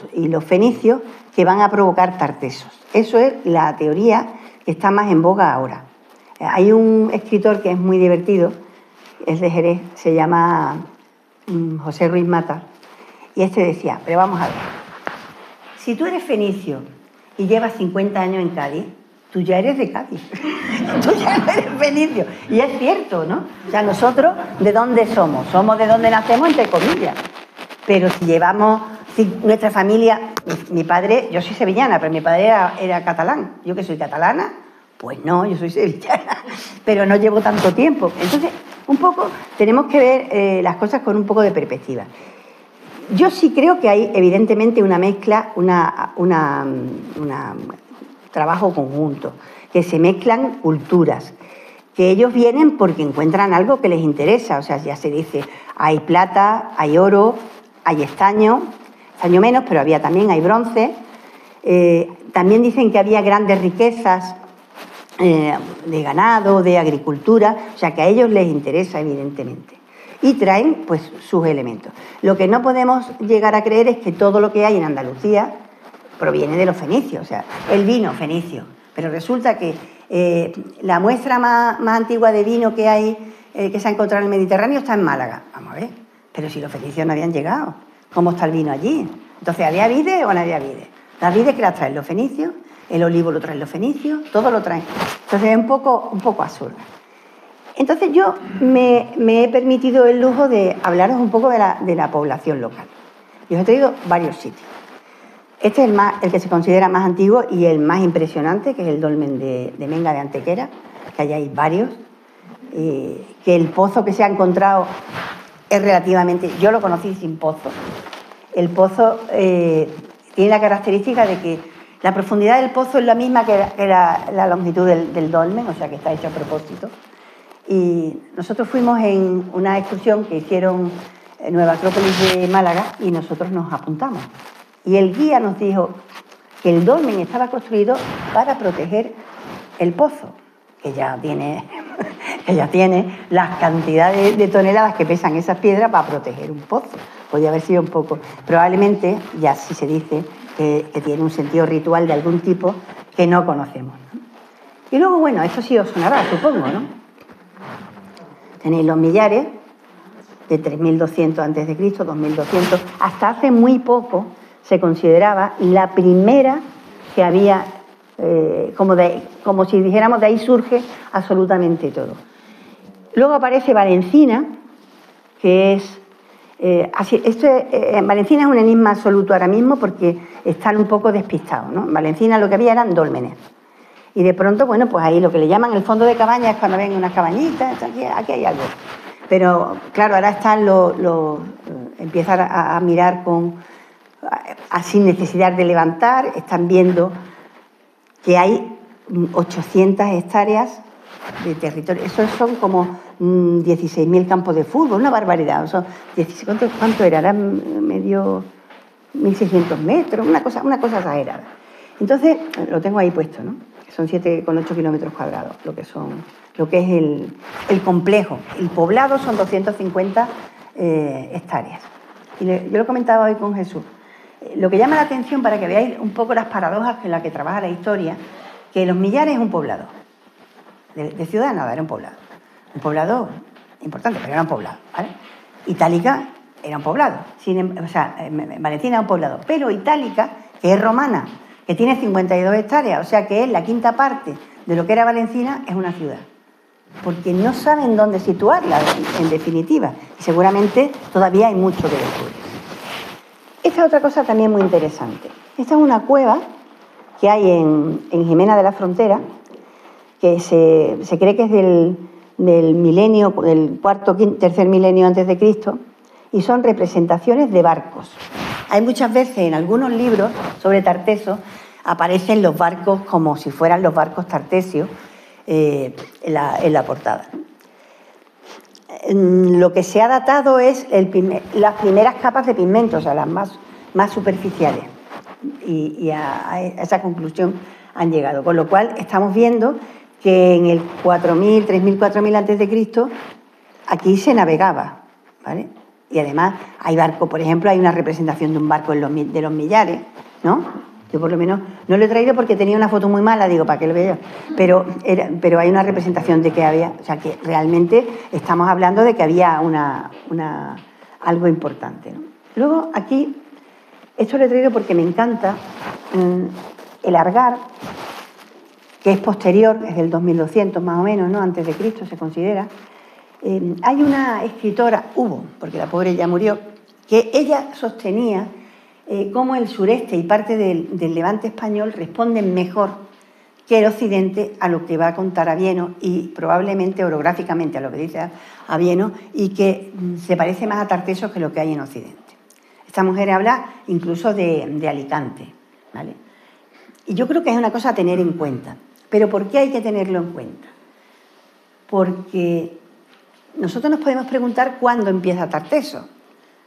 fenicios que van a provocar tartesos. Eso es la teoría que está más en boga ahora. Hay un escritor que es muy divertido, es de Jerez, se llama José Ruiz Mata, y este decía, pero vamos a ver, si tú eres fenicio y llevas 50 años en Cádiz, tú ya eres de Cádiz, tú ya no eres fenicio. Y es cierto, ¿no? O sea, nosotros, ¿de dónde somos? Somos de donde nacemos, entre comillas. Pero si llevamos, nuestra familia, mi padre, yo soy sevillana, pero mi padre era catalán. Yo que soy catalana, pues no, yo soy sevillana, pero no llevo tanto tiempo. Entonces, un poco, tenemos que ver las cosas con un poco de perspectiva. Yo sí creo que hay, evidentemente, una mezcla, trabajo conjunto, que se mezclan culturas, que ellos vienen porque encuentran algo que les interesa, o sea, ya se dice, hay plata, hay oro, hay estaño menos, pero hay bronce, también dicen que había grandes riquezas de ganado, de agricultura, o sea, que a ellos les interesa, evidentemente, y traen, pues, sus elementos. Lo que no podemos llegar a creer es que todo lo que hay en Andalucía proviene de los fenicios, o sea, el vino fenicio, pero resulta que la muestra más antigua de vino que hay, que se ha encontrado en el Mediterráneo, está en Málaga. Vamos a ver, pero si los fenicios no habían llegado, ¿cómo está el vino allí? Entonces, ¿había vides o no había vides? Las vides que las traen los fenicios, el olivo lo traen los fenicios, todo lo traen. Entonces, es un poco absurdo. Entonces, yo me he permitido el lujo de hablaros un poco de la población local. Y os he traído varios sitios. Este es el que se considera más antiguo y el más impresionante, que es el dolmen de Menga de Antequera, que allá hay varios, que el pozo que se ha encontrado es relativamente... Yo lo conocí sin pozo. El pozo tiene la característica de que la profundidad del pozo es la misma que la longitud del dolmen, o sea que está hecho a propósito. Y nosotros fuimos en una excursión que hicieron en Nueva Acrópolis de Málaga y nosotros nos apuntamos. Y el guía nos dijo que el dolmen estaba construido para proteger el pozo, que ya tiene las cantidades de toneladas que pesan esas piedras para proteger un pozo. Podría haber sido un poco... Probablemente, ya sí se dice, que tiene un sentido ritual de algún tipo que no conocemos, ¿no? Y luego, bueno, esto sí os sonará, supongo, ¿no? Tenéis los millares de 3.200 a.C., 2.200, hasta hace muy poco se consideraba la primera que había, como si dijéramos, de ahí surge absolutamente todo. Luego aparece Valencina, que es... Valencina es un enigma absoluto ahora mismo porque están un poco despistados, ¿no? En Valencina lo que había eran dólmenes. Y de pronto, bueno, pues ahí lo que le llaman el fondo de cabaña es cuando ven unas cabañitas, aquí hay algo. Pero, claro, ahora están empiezan a mirar sin necesidad de levantar. Están viendo que hay 800 hectáreas de territorio. Esos son como 16.000 campos de fútbol, una barbaridad. Son ¿cuánto era? Era medio 1.600 metros, una cosa exagerada. Entonces, lo tengo ahí puesto, ¿no? Son 7,8 kilómetros cuadrados, lo que es el complejo. El poblado son 250 hectáreas. Y yo lo comentaba hoy con Jesús. Lo que llama la atención, para que veáis un poco las paradojas en las que trabaja la historia, que Los Millares es un poblado. De ciudad nada, era un poblado. Un poblado importante, pero era un poblado, ¿vale? Itálica era un poblado. Valencina era un poblado. Pero Itálica, que es romana, que tiene 52 hectáreas, o sea que es la quinta parte de lo que era Valencina, es una ciudad. Porque no saben dónde situarla, en definitiva. Y seguramente todavía hay mucho que descubrir. Esta es otra cosa también muy interesante. Esta es una cueva que hay en Jimena de la Frontera, que se cree que es del milenio, del tercer milenio antes de Cristo, y son representaciones de barcos. Hay muchas veces en algunos libros sobre Tarteso aparecen los barcos como si fueran los barcos tartesios en la portada. Lo que se ha datado es las primeras capas de pigmento, o sea, las más superficiales. Y a esa conclusión han llegado. Con lo cual estamos viendo que en el 4.000, 3.000, 4.000 antes de Cristo aquí se navegaba, ¿vale? Y además hay barcos, por ejemplo, hay una representación de un barco de los Millares, ¿no? Yo por lo menos no lo he traído porque tenía una foto muy mala, digo, ¿para qué lo veo yo? Pero hay una representación de que había, o sea, que realmente estamos hablando de que había algo importante, ¿no? Luego aquí, esto lo he traído porque me encanta, el Argar, que es posterior, es del 2200 más o menos, ¿no? Antes de Cristo se considera. Hay una escritora, porque la pobre ya murió, que ella sostenía cómo el sureste y parte del levante español responden mejor que el occidente a lo que va a contar Avieno y probablemente orográficamente a lo que dice Avieno, y que se parece más a Tartesos que lo que hay en occidente. Esta mujer habla incluso de Alicante, ¿vale? Y yo creo que es una cosa a tener en cuenta. ¿Pero por qué hay que tenerlo en cuenta? Porque nosotros nos podemos preguntar cuándo empieza Tarteso.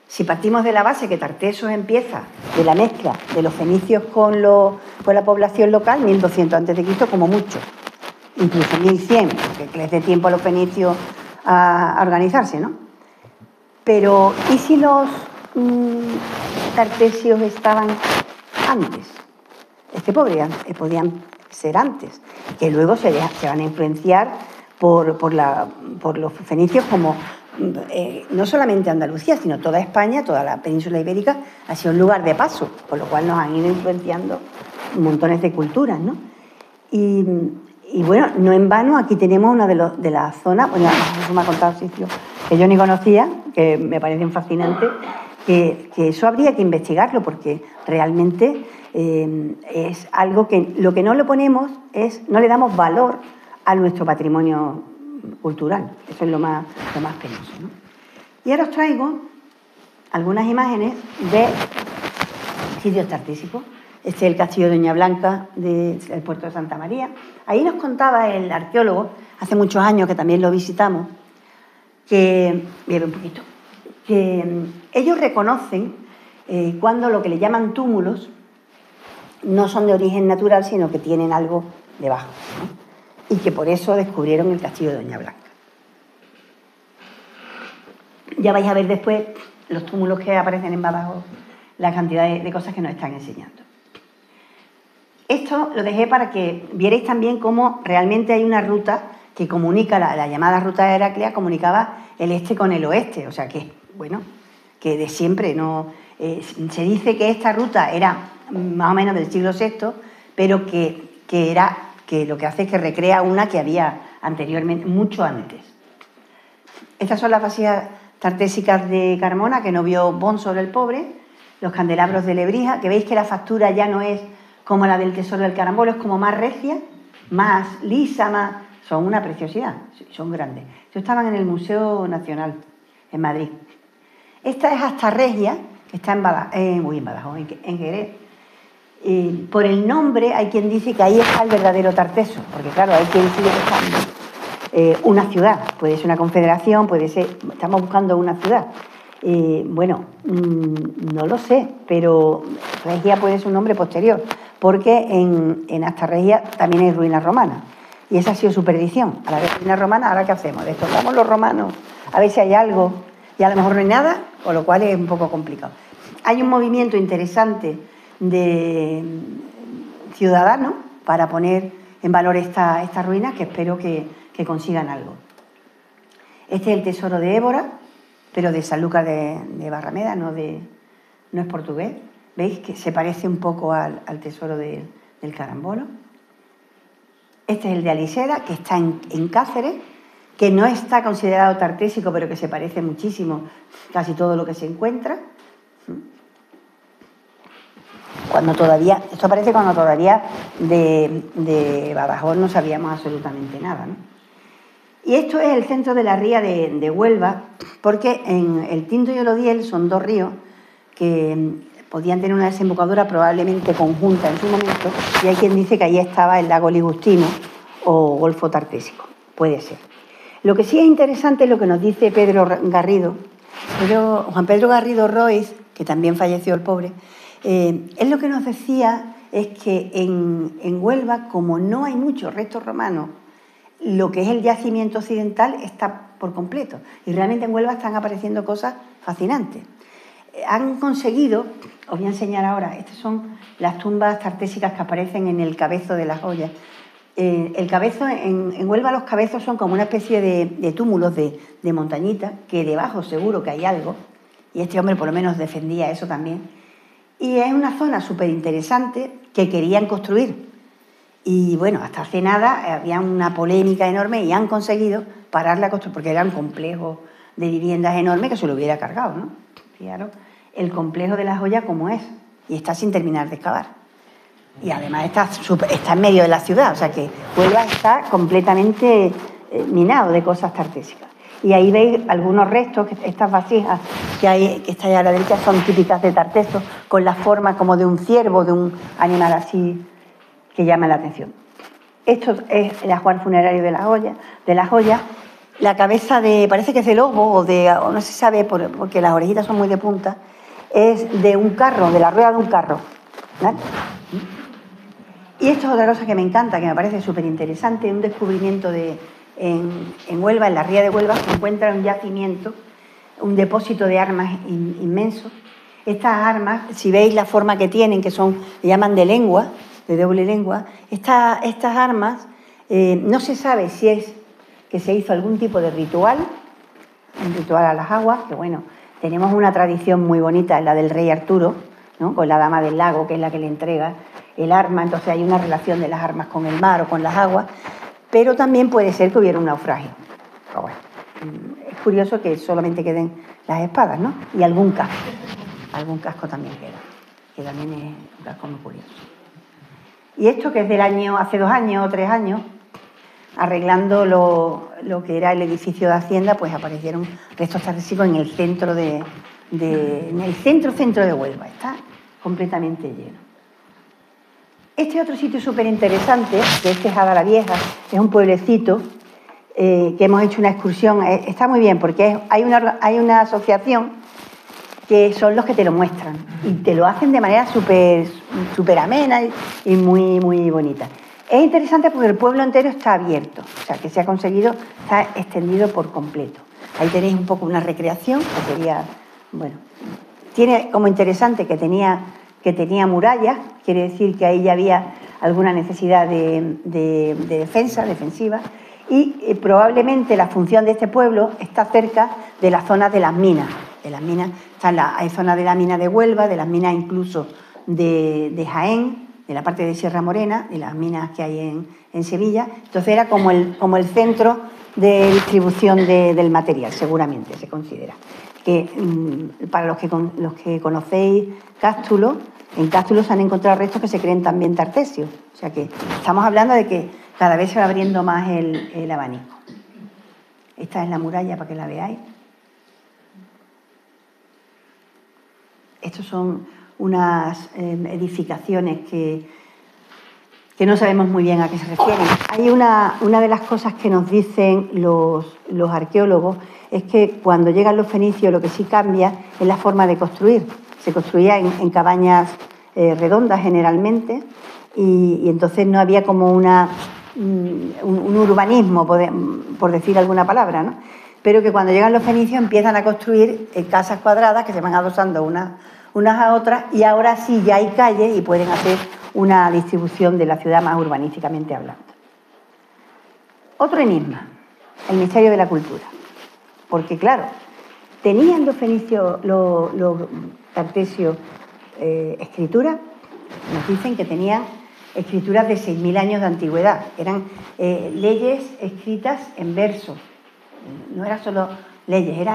Si partimos de la base que Tarteso empieza de la mezcla de los fenicios con la población local, 1200 a.C. como mucho, incluso 1100, que les dé tiempo a los fenicios a organizarse, ¿no? Pero, ¿y si los tartesios estaban antes? Es que podían ser antes, que luego se van a influenciar por los fenicios, como no solamente Andalucía, sino toda España, toda la península ibérica ha sido un lugar de paso, con lo cual nos han ido influenciando montones de culturas, ¿no? Y bueno, no en vano, aquí tenemos una de las zonas, bueno, eso me ha contado sitios que yo ni conocía, que me parecen fascinantes, que eso habría que investigarlo, porque realmente es algo que lo que no le ponemos no le damos valor a nuestro patrimonio cultural. Eso es lo más penoso, ¿no? Y ahora os traigo algunas imágenes de sitios tartésicos. Este es el castillo de Doña Blanca del puerto de Santa María. Ahí nos contaba el arqueólogo, hace muchos años que también lo visitamos, que ellos reconocen cuando lo que le llaman túmulos no son de origen natural, sino que tienen algo debajo, ¿no? Y que por eso descubrieron el castillo de Doña Blanca. Ya vais a ver después los túmulos que aparecen en Badajoz, la cantidad de cosas que nos están enseñando. Esto lo dejé para que vierais también cómo realmente hay una ruta que comunica, la llamada ruta de Heraclea, comunicaba el este con el oeste, o sea que, bueno, que de siempre no... se dice que esta ruta era más o menos del siglo VI, pero que lo que hace es que recrea una que había anteriormente, mucho antes. Estas son las vasijas tartésicas de Carmona, que no vio Bonso el pobre, los candelabros de Lebrija, que veis que la factura ya no es como la del Tesoro del Carambolo, es como más recia, más lisa, son una preciosidad, son grandes. Estos estaban en el Museo Nacional, en Madrid. Esta es Asta Regia, está en Badajoz, en Jerez. Por el nombre hay quien dice que ahí está el verdadero Tarteso, porque claro, hay quien sigue buscando una ciudad, puede ser una confederación, puede ser, estamos buscando una ciudad. Bueno, no lo sé, pero Regia puede ser un nombre posterior, porque en Asta Regia también hay ruinas romanas, y esa ha sido su perdición. A la vez ruinas romanas, ¿ahora qué hacemos? Destrozamos los romanos, a ver si hay algo, y a lo mejor no hay nada, con lo cual es un poco complicado. Hay un movimiento interesante de ciudadanos para poner en valor estas ruinas, que espero que consigan algo. Este es el tesoro de Évora, pero de Sanlúcar de Barrameda, no es portugués. ¿Veis que se parece un poco al tesoro del Carambolo? Este es el de Aliseda, que está en Cáceres, que no está considerado tartésico, pero que se parece muchísimo casi todo lo que se encuentra. Esto aparece cuando todavía de Badajoz no sabíamos absolutamente nada, ¿no? Y esto es el centro de la ría de Huelva, porque en el Tinto y el Odiel son dos ríos que podían tener una desembocadura probablemente conjunta en su momento, y hay quien dice que ahí estaba el lago Ligustino o Golfo Tartésico. Puede ser. Lo que sí es interesante es lo que nos dice Juan Pedro Garrido Roiz, que también falleció el pobre. Él lo que nos decía es que en Huelva, como no hay muchos restos romanos, lo que es el yacimiento occidental está por completo. Y realmente en Huelva están apareciendo cosas fascinantes. Han conseguido, os voy a enseñar ahora, estas son las tumbas tartésicas que aparecen en el Cabezo de las Ollas. El Cabezo, en Huelva los cabezos son como una especie de túmulos de montañita, que debajo seguro que hay algo, y este hombre por lo menos defendía eso también. Y es una zona súper interesante que querían construir. Y bueno, hasta hace nada había una polémica enorme y han conseguido parar la construcción, porque era un complejo de viviendas enorme que se lo hubiera cargado, ¿no? Fijaros, el complejo de las Ollas como es, y está sin terminar de excavar. Y además está en medio de la ciudad, o sea que Huelva está completamente minado de cosas tartésicas. Y ahí veis algunos restos, estas vasijas que está ahí a la derecha son típicas de Tarteso, con la forma como de un ciervo, de un animal así que llama la atención. Esto es el ajuar funerario de las Ollas. La cabeza parece que es de lobo o no se sabe porque las orejitas son muy de punta, es de un carro, de la rueda de un carro, ¿vale? Y esto es otra cosa que me encanta, que me parece súper interesante, un descubrimiento en Huelva, en la ría de Huelva, se encuentra un yacimiento, un depósito de armas inmenso. Estas armas, si veis la forma que tienen, que se llaman de lengua, de doble lengua, estas armas no se sabe si es que se hizo algún tipo de ritual, un ritual a las aguas, que bueno, tenemos una tradición muy bonita, la del rey Arturo, ¿no? Con la dama del lago, que es la que le entrega el arma, entonces hay una relación de las armas con el mar o con las aguas, pero también puede ser que hubiera un naufragio. Pero bueno, es curioso que solamente queden las espadas, ¿no? Y algún casco también queda, que también es un casco muy curioso. Y esto, que es del año, hace 2 años o 3 años, arreglando lo que era el edificio de Hacienda, pues aparecieron restos tartésicos en el centro en el centro de Huelva, está completamente lleno. Este otro sitio súper interesante, que es Tejada la Vieja, es un pueblecito que hemos hecho una excursión, está muy bien porque hay una asociación que son los que te lo muestran y te lo hacen de manera súper amena y muy, muy bonita. Es interesante porque el pueblo entero está abierto, o sea que se ha conseguido, está extendido por completo. Ahí tenéis un poco una recreación, que sería, bueno, tiene como interesante que tenía murallas, quiere decir que ahí ya había alguna necesidad de defensiva, y probablemente la función de este pueblo está cerca de las zonas de las minas. Hay zonas de la mina de Huelva, de las minas incluso de Jaén, de la parte de Sierra Morena, de las minas que hay en Sevilla. Entonces era como el centro de distribución del material, seguramente se considera. Que para los que conocéis Cástulo, en Cástulo se han encontrado restos que se creen también tartesios. O sea que estamos hablando de que cada vez se va abriendo más el abanico. Esta es la muralla para que la veáis. estos son unas edificaciones que no sabemos muy bien a qué se refieren. Hay una de las cosas que nos dicen los arqueólogos es que cuando llegan los fenicios lo que sí cambia es la forma de construir. Se construía en cabañas redondas generalmente y entonces no había como un urbanismo, por decir alguna palabra, ¿no? Pero que cuando llegan los fenicios empiezan a construir casas cuadradas que se van adosando unas a otras y ahora sí ya hay calles y pueden hacer una distribución de la ciudad más urbanísticamente hablando. Otro enigma, el misterio de la cultura. Porque, claro, ¿tenían los fenicios, los tartesios, escritura? Nos dicen que tenían escrituras de 6.000 años de antigüedad. Eran leyes escritas en verso. No eran solo leyes,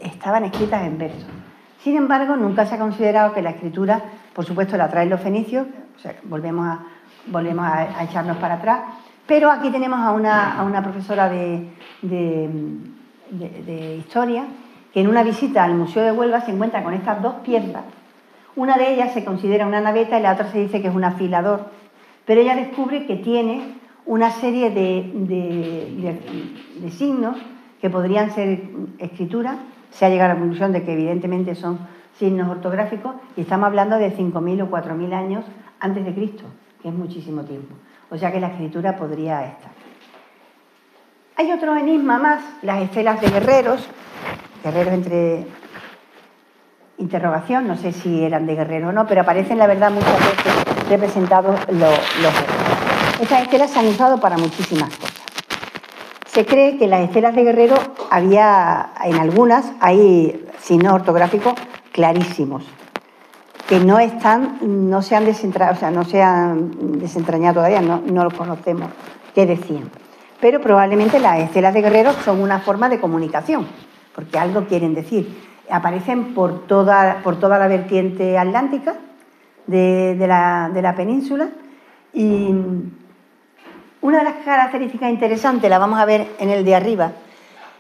estaban escritas en verso. Sin embargo, nunca se ha considerado que la escritura, por supuesto, la traen los fenicios, o sea, volvemos a echarnos para atrás, pero aquí tenemos a una profesora de historia que en una visita al Museo de Huelva se encuentra con estas dos piezas. Una de ellas se considera una naveta y la otra se dice que es un afilador, pero ella descubre que tiene una serie de signos que podrían ser escritura. Se ha llegado a la conclusión de que evidentemente son signos ortográficos y estamos hablando de 5.000 o 4.000 años antes de Cristo, que es muchísimo tiempo. O sea que la escritura podría estar. Hay otro enigma más, las estelas de guerreros entre interrogación, no sé si eran de guerreros o no, pero aparecen la verdad muchas veces representados los guerreros. Estas estelas se han usado para muchísimas cosas. Se cree que en las estelas de guerrero en algunas hay signos ortográficos clarísimos, que no se han desentrañado todavía, no los conocemos qué decían. Pero probablemente las estelas de guerreros son una forma de comunicación, porque algo quieren decir. Aparecen por toda la vertiente atlántica de la península y una de las características interesantes, la vamos a ver en el de arriba,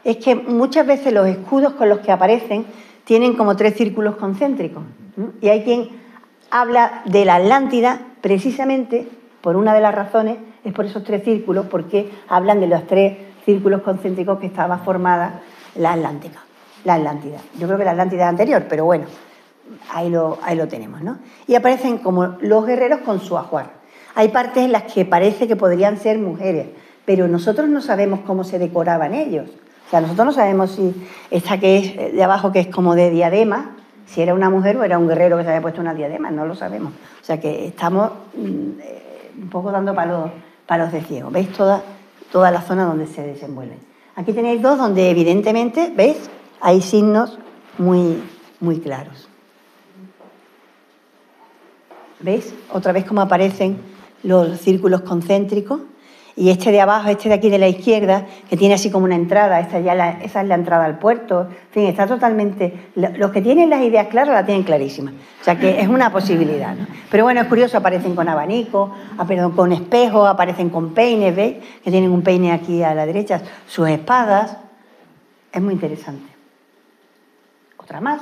es que muchas veces los escudos con los que aparecen tienen como 3 círculos concéntricos. Y hay quien habla de la Atlántida precisamente por una de las razones, es por esos 3 círculos, porque hablan de los 3 círculos concéntricos que estaba formada la Atlántida. Yo creo que la Atlántida es anterior, pero bueno, ahí lo tenemos, ¿no? Y aparecen como los guerreros con su ajuar. Hay partes en las que parece que podrían ser mujeres, pero nosotros no sabemos cómo se decoraban ellos. O sea, nosotros no sabemos si esta que es de abajo, que es como de diadema, si era una mujer o era un guerrero que se había puesto una diadema, no lo sabemos. O sea, que estamos un poco dando palos de ciego. ¿Veis toda la zona donde se desenvuelven? Aquí tenéis 2 donde evidentemente, ¿veis? Hay signos muy, muy claros. ¿Veis? Otra vez cómo aparecen los círculos concéntricos. Y este de abajo, este de aquí de la izquierda, que tiene así como una entrada, esa es la entrada al puerto. En fin, está totalmente... Los que tienen las ideas claras la tienen clarísimas. O sea, que es una posibilidad, ¿no? Pero bueno, es curioso, aparecen con abanico, con espejos, aparecen con peines, ¿veis? Que tienen un peine aquí a la derecha, sus espadas. Es muy interesante. Otra más,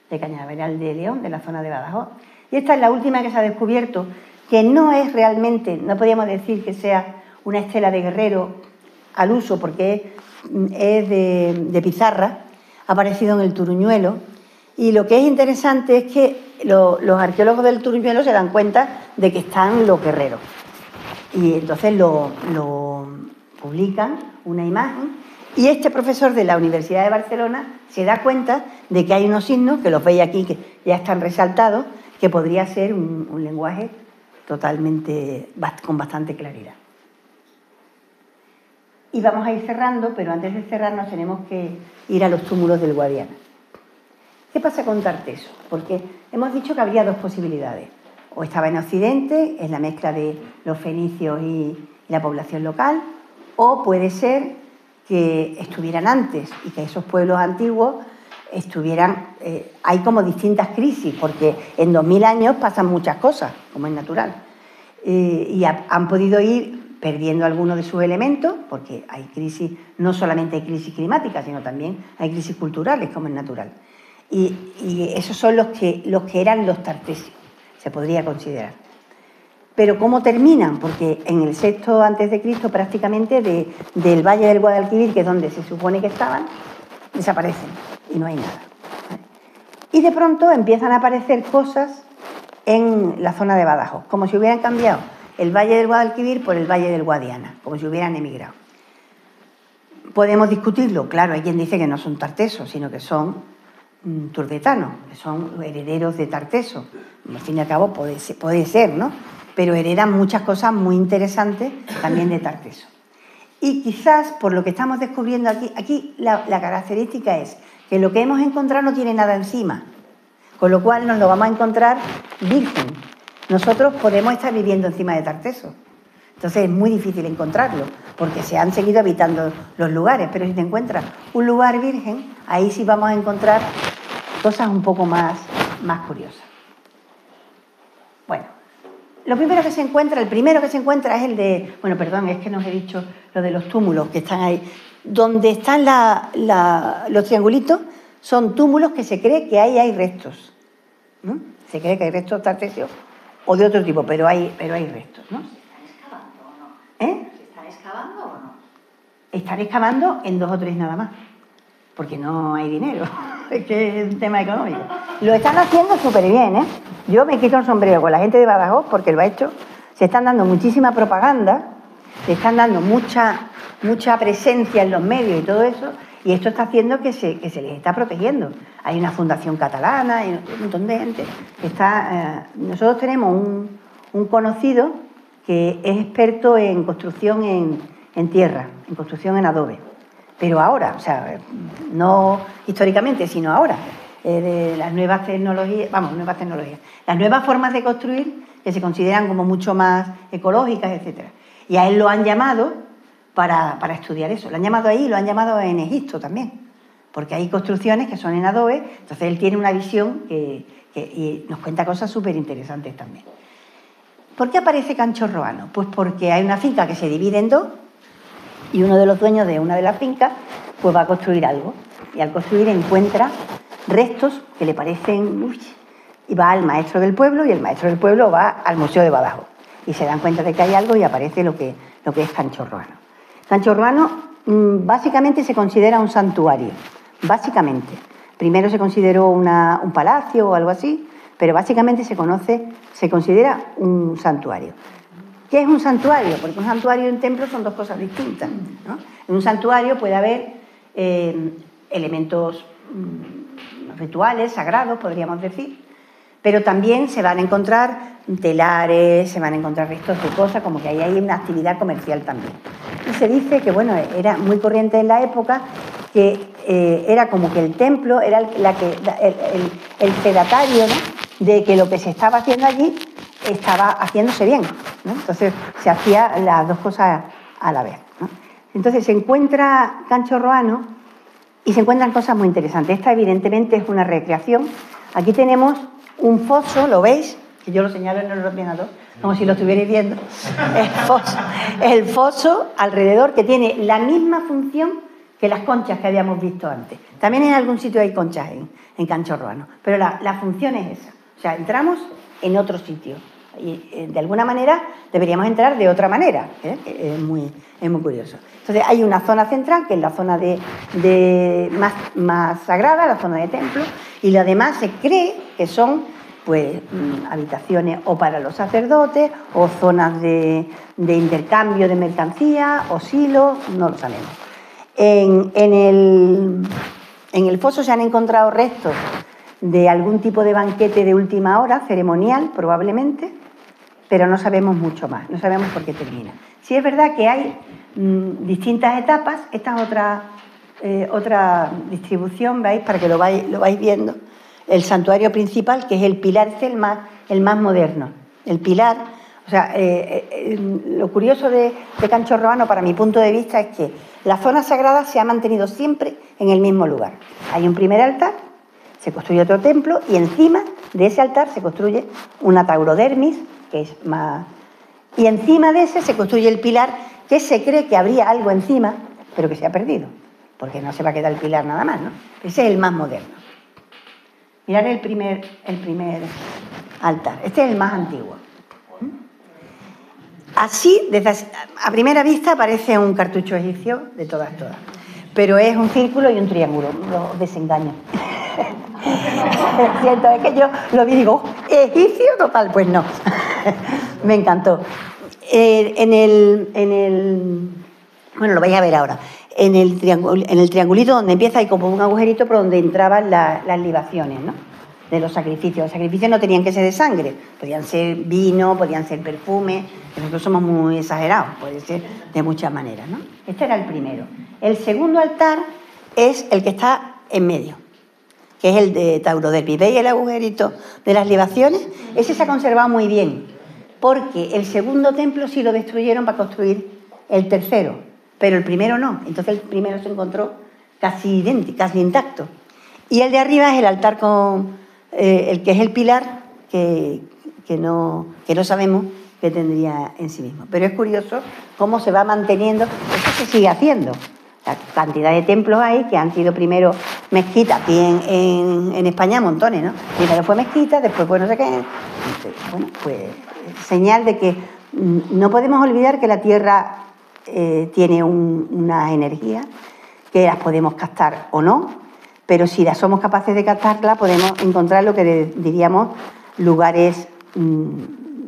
de Cañaveral de León, de la zona de Badajoz. Y esta es la última que se ha descubierto, que no es realmente, no podríamos decir que sea una estela de guerrero al uso, porque es de pizarra, ha aparecido en el Turuñuelo, y lo que es interesante es que los arqueólogos del Turuñuelo se dan cuenta de que están los guerreros, y entonces lo publican, una imagen, y este profesor de la Universidad de Barcelona se da cuenta de que hay unos signos, que los veis aquí, que ya están resaltados, que podría ser un lenguaje totalmente, con bastante claridad. Y vamos a ir cerrando, pero antes de cerrarnos tenemos que ir a los túmulos del Guadiana. ¿Qué pasa con Tarteso? Porque hemos dicho que habría 2 posibilidades. O estaba en Occidente, es la mezcla de los fenicios y la población local, o puede ser que estuvieran antes y que esos pueblos antiguos hay como distintas crisis, porque en 2000 años pasan muchas cosas, como es natural, y han podido ir perdiendo algunos de sus elementos, porque hay crisis, no solamente hay crisis climáticas, sino también hay crisis culturales, como es natural. y esos son los que eran los tartesios, se podría considerar. Pero ¿cómo terminan? Porque en el sexto a.C. prácticamente del Valle del Guadalquivir, que es donde se supone que estaban, desaparecen y no hay nada. Y de pronto empiezan a aparecer cosas en la zona de Badajoz, como si hubieran cambiado el Valle del Guadalquivir por el Valle del Guadiana, como si hubieran emigrado. ¿Podemos discutirlo? Claro, hay quien dice que no son tartesos, sino que son turdetanos, que son herederos de Tarteso. Al fin y al cabo puede ser, ¿no? Pero heredan muchas cosas muy interesantes también de Tarteso. Y quizás, por lo que estamos descubriendo aquí la característica es que lo que hemos encontrado no tiene nada encima, con lo cual nos lo vamos a encontrar virgen. Nosotros podemos estar viviendo encima de Tarteso. Entonces es muy difícil encontrarlo, porque se han seguido habitando los lugares, pero si te encuentras un lugar virgen, ahí sí vamos a encontrar cosas un poco más curiosas. Bueno, el primero que se encuentra es el de... Bueno, perdón, es que no os he dicho lo de los túmulos que están ahí. Donde están los triangulitos son túmulos que se cree que ahí hay restos, ¿no? Se cree que hay restos tartesios o de otro tipo, pero hay restos, ¿no? ¿Se están excavando o no? Están excavando en 2 o 3 nada más, porque no hay dinero, es que es un tema económico. Lo están haciendo súper bien, ¿eh? Yo me quito el sombrero con la gente de Badajoz porque lo ha hecho. Se están dando muchísima propaganda, se están dando mucha presencia en los medios y todo eso, y esto está haciendo que se les está protegiendo. Hay una fundación catalana, hay un montón de gente que está... nosotros tenemos un conocido que es experto en construcción en tierra, en construcción en adobe. Pero ahora, o sea, no históricamente, sino ahora, de las nuevas tecnologías, las nuevas formas de construir que se consideran como mucho más ecológicas, etc. Y a él lo han llamado para estudiar eso. Lo han llamado ahí y lo han llamado en Egipto también, porque hay construcciones que son en adobe, entonces él tiene una visión y nos cuenta cosas súper interesantes también. ¿Por qué aparece Canchorroano? Pues porque hay una finca que se divide en 2 y uno de los dueños de una de las fincas pues va a construir algo. Y al construir encuentra restos que le parecen... y va al maestro del pueblo y el maestro del pueblo va al Museo de Badajoz. Y se dan cuenta de que hay algo y aparece lo que es Canchorroano. Canchorroano básicamente se considera un santuario. Básicamente. Primero se consideró un palacio o algo así, pero básicamente se considera un santuario. ¿Qué es un santuario? Porque un santuario y un templo son 2 cosas distintas, ¿no? En un santuario puede haber elementos rituales, sagrados, podríamos decir, pero también se van a encontrar telares, se van a encontrar restos de cosas, como que ahí hay una actividad comercial también. Y se dice que, bueno, era muy corriente en la época, que era como que el templo era el sedatario, ¿no?, de que lo que se estaba haciendo allí estaba haciéndose bien, ¿no? Entonces se hacía las 2 cosas a la vez, ¿no? Entonces se encuentra Canchorroano y se encuentran cosas muy interesantes. Esta evidentemente es una recreación. Aquí tenemos un foso, ¿lo veis? Que yo lo señalo en el ordenador, como si lo estuvierais viendo. El foso alrededor, que tiene la misma función que las conchas que habíamos visto antes. También en algún sitio hay conchas en Canchorroano, pero la función es esa. O sea, entramos en otro sitio. Y de alguna manera deberíamos entrar de otra manera, ¿eh? Es muy curioso. Entonces hay una zona central, que es la zona más sagrada, la zona de templo, y lo demás se cree que son pues habitaciones o para los sacerdotes, o zonas de intercambio de mercancía, o silos, no lo sabemos. En el foso se han encontrado restos de algún tipo de banquete de última hora, ceremonial probablemente, pero no sabemos mucho más, no sabemos por qué termina. Sí es verdad que hay distintas etapas. Esta es otra distribución, ¿veis? Para que lo vais viendo. El santuario principal, que es el pilar, es el más moderno. El pilar, o sea, lo curioso de Canchorroano, para mi punto de vista, es que la zona sagrada se ha mantenido siempre en el mismo lugar. Hay un primer altar, se construye otro templo y encima de ese altar se construye una taurodermis, que es más... Y encima de ese se construye el pilar, que se cree que habría algo encima, pero que se ha perdido, porque no se va a quedar el pilar nada más, ¿no? Ese es el más moderno. Mirad el primer altar. Este es el más antiguo. Así, a primera vista, parece un cartucho egipcio de todas. Pero es un círculo y un triángulo. Los desengaño. Siento, es que yo lo vi y digo, ¿egipcio total? Pues no. Me encantó. Bueno, lo vais a ver ahora. En el triangulito donde empieza hay como un agujerito por donde entraban las libaciones, ¿no? De los sacrificios. Los sacrificios no tenían que ser de sangre, podían ser vino, podían ser perfume. Nosotros somos muy exagerados, puede ser de muchas maneras, ¿no? Este era el primero. El segundo altar es el que está en medio, que es el de Taurodelphi. ¿Veis el agujerito de las libaciones? Ese se ha conservado muy bien, porque el segundo templo sí lo destruyeron para construir el tercero, pero el primero no. Entonces el primero se encontró casi idéntico, casi intacto. Y el de arriba es el altar con el que es el pilar que no sabemos qué tendría en sí mismo. Pero es curioso cómo se va manteniendo. Esto se sigue haciendo. La cantidad de templos hay que han sido primero mezquitas. Aquí en España montones, ¿no? Primero fue mezquita, después pues no sé qué. Bueno, pues señal de que no podemos olvidar que la Tierra tiene una energía que las podemos captar o no, pero si las somos capaces de captarla podemos encontrar lo que diríamos lugares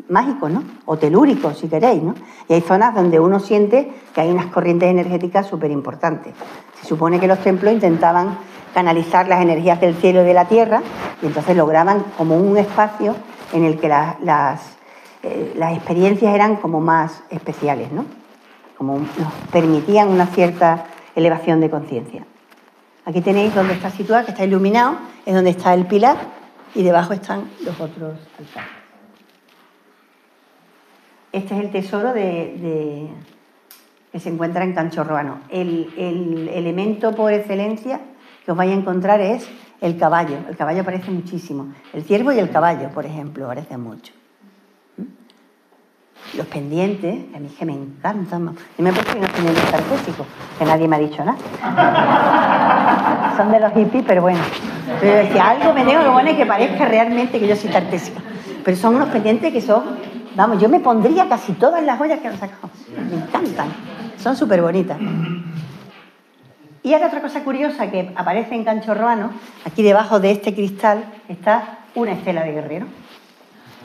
mágicos, ¿no? O telúricos, si queréis, ¿no? Y hay zonas donde uno siente que hay unas corrientes energéticas súper importantes. Se supone que los templos intentaban canalizar las energías del cielo y de la tierra y entonces lograban como un espacio en el que las experiencias eran como más especiales, ¿no? Como nos permitían una cierta elevación de conciencia. Aquí tenéis donde está situado, que está iluminado, es donde está el pilar y debajo están los otros altares. Este es el tesoro que se encuentra en Canchorroano. El elemento por excelencia que os vais a encontrar es el caballo. El caballo aparece muchísimo. El ciervo y el caballo, por ejemplo, aparecen mucho. Los pendientes, a mí es que me encantan. Yo me he puesto unos pendientes tartésicos, que nadie me ha dicho nada. Son de los hippies, pero bueno. Pero si algo me tengo que poner que parezca realmente que yo soy tartésica. Pero son unos pendientes que son, vamos, yo me pondría casi todas las joyas que han sacado. Me encantan. Son súper bonitas. Y ahora otra cosa curiosa que aparece en Canchorroano, aquí debajo de este cristal está una estela de guerrero.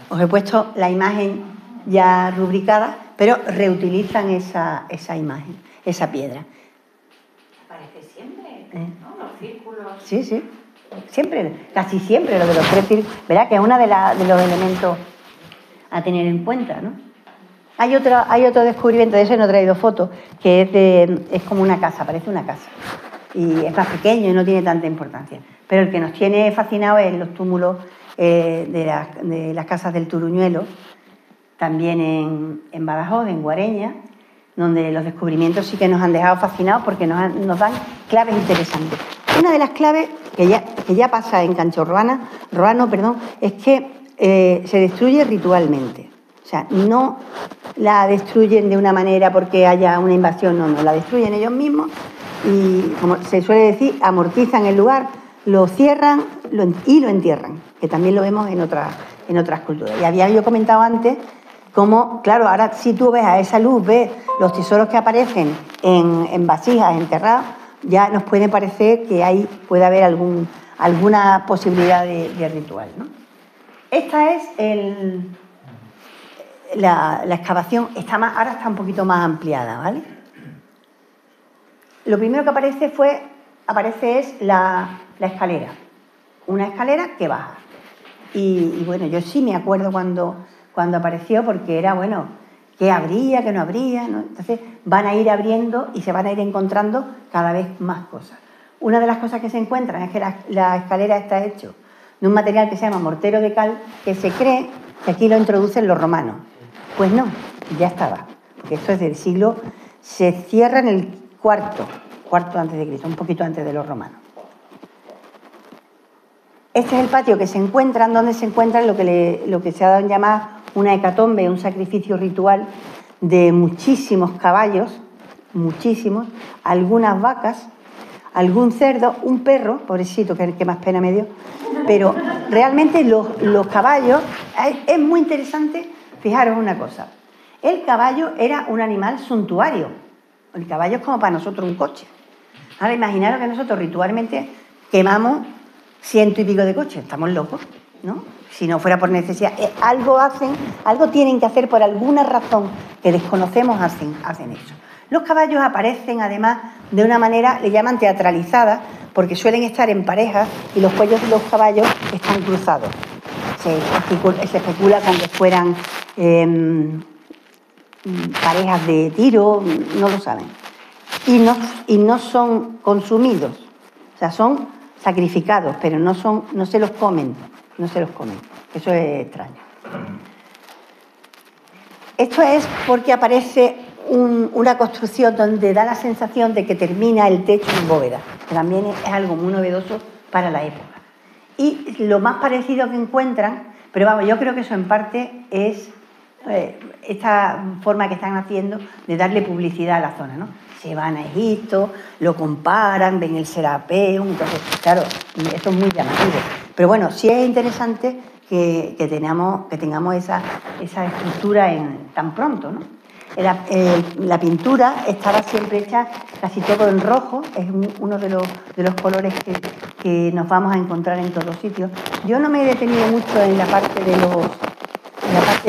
Os he puesto la imagen ya rubricada, pero reutilizan esa imagen, esa piedra. Aparece siempre, ¿no? Los círculos. Sí, sí. Siempre, casi siempre, lo de los tres círculos. Verá que es uno de los elementos a tener en cuenta, ¿no? Hay otro descubrimiento, de eso no he traído fotos, que es como una casa, parece una casa. Y es más pequeño y no tiene tanta importancia. Pero el que nos tiene fascinados es los túmulos de las casas del Turuñuelo, también en Badajoz, en Guareña, donde los descubrimientos sí que nos han dejado fascinados porque nos dan claves interesantes. Una de las claves que ya pasa en Canchorroano, es que se destruye ritualmente. O sea, no la destruyen de una manera porque haya una invasión, no, la destruyen ellos mismos y, como se suele decir, amortizan el lugar, lo cierran y lo entierran, que también lo vemos en otras culturas. Y había yo comentado antes cómo, claro, ahora si tú ves a esa luz, ves los tesoros que aparecen en vasijas enterradas, ya nos puede parecer que ahí puede haber alguna posibilidad de ritual, ¿no? Esta es la excavación, ahora está un poquito más ampliada, ¿vale? Lo primero que aparece es la escalera, una escalera que baja. Y bueno, yo sí me acuerdo cuando apareció, porque era, bueno, ¿qué habría, qué no habría? ¿No? Entonces van a ir abriendo y se van a ir encontrando cada vez más cosas. Una de las cosas que se encuentran es que la escalera está hecha de un material que se llama mortero de cal, que se cree que aquí lo introducen los romanos. Pues no, ya estaba, porque esto es del siglo, se cierra en el cuarto antes de Cristo, un poquito antes de los romanos. Este es el patio que se encuentran, donde se encuentran lo que se ha dado en llamar una hecatombe, un sacrificio ritual de muchísimos caballos, muchísimos, algunas vacas, algún cerdo, un perro, pobrecito, que más pena me dio, pero realmente los caballos, es muy interesante, fijaros una cosa, el caballo era un animal suntuario, el caballo es como para nosotros un coche. Ahora imaginaros que nosotros ritualmente quemamos 100 y pico de coches, estamos locos, ¿no? Si no fuera por necesidad, algo hacen, algo tienen que hacer por alguna razón que desconocemos, hacen eso. Los caballos aparecen además de una manera, le llaman teatralizada, porque suelen estar en parejas y los cuellos de los caballos están cruzados. Se especula con que fueran parejas de tiro, no lo saben. Y no son consumidos, o sea, son sacrificados, pero no se los comen, Eso es extraño. Esto es porque aparece una construcción donde da la sensación de que termina el techo en bóveda, que también es algo muy novedoso para la época. Y lo más parecido que encuentran, pero vamos, yo creo que eso en parte es esta forma que están haciendo de darle publicidad a la zona, ¿no? Se van a Egipto, lo comparan, ven el Serapeum, entonces, claro, esto es muy llamativo. Pero bueno, sí es interesante que tengamos esa estructura tan pronto, ¿no? La pintura estaba siempre hecha casi todo en rojo, es uno de los colores que nos vamos a encontrar en todos sitios. Yo no me he detenido mucho en la parte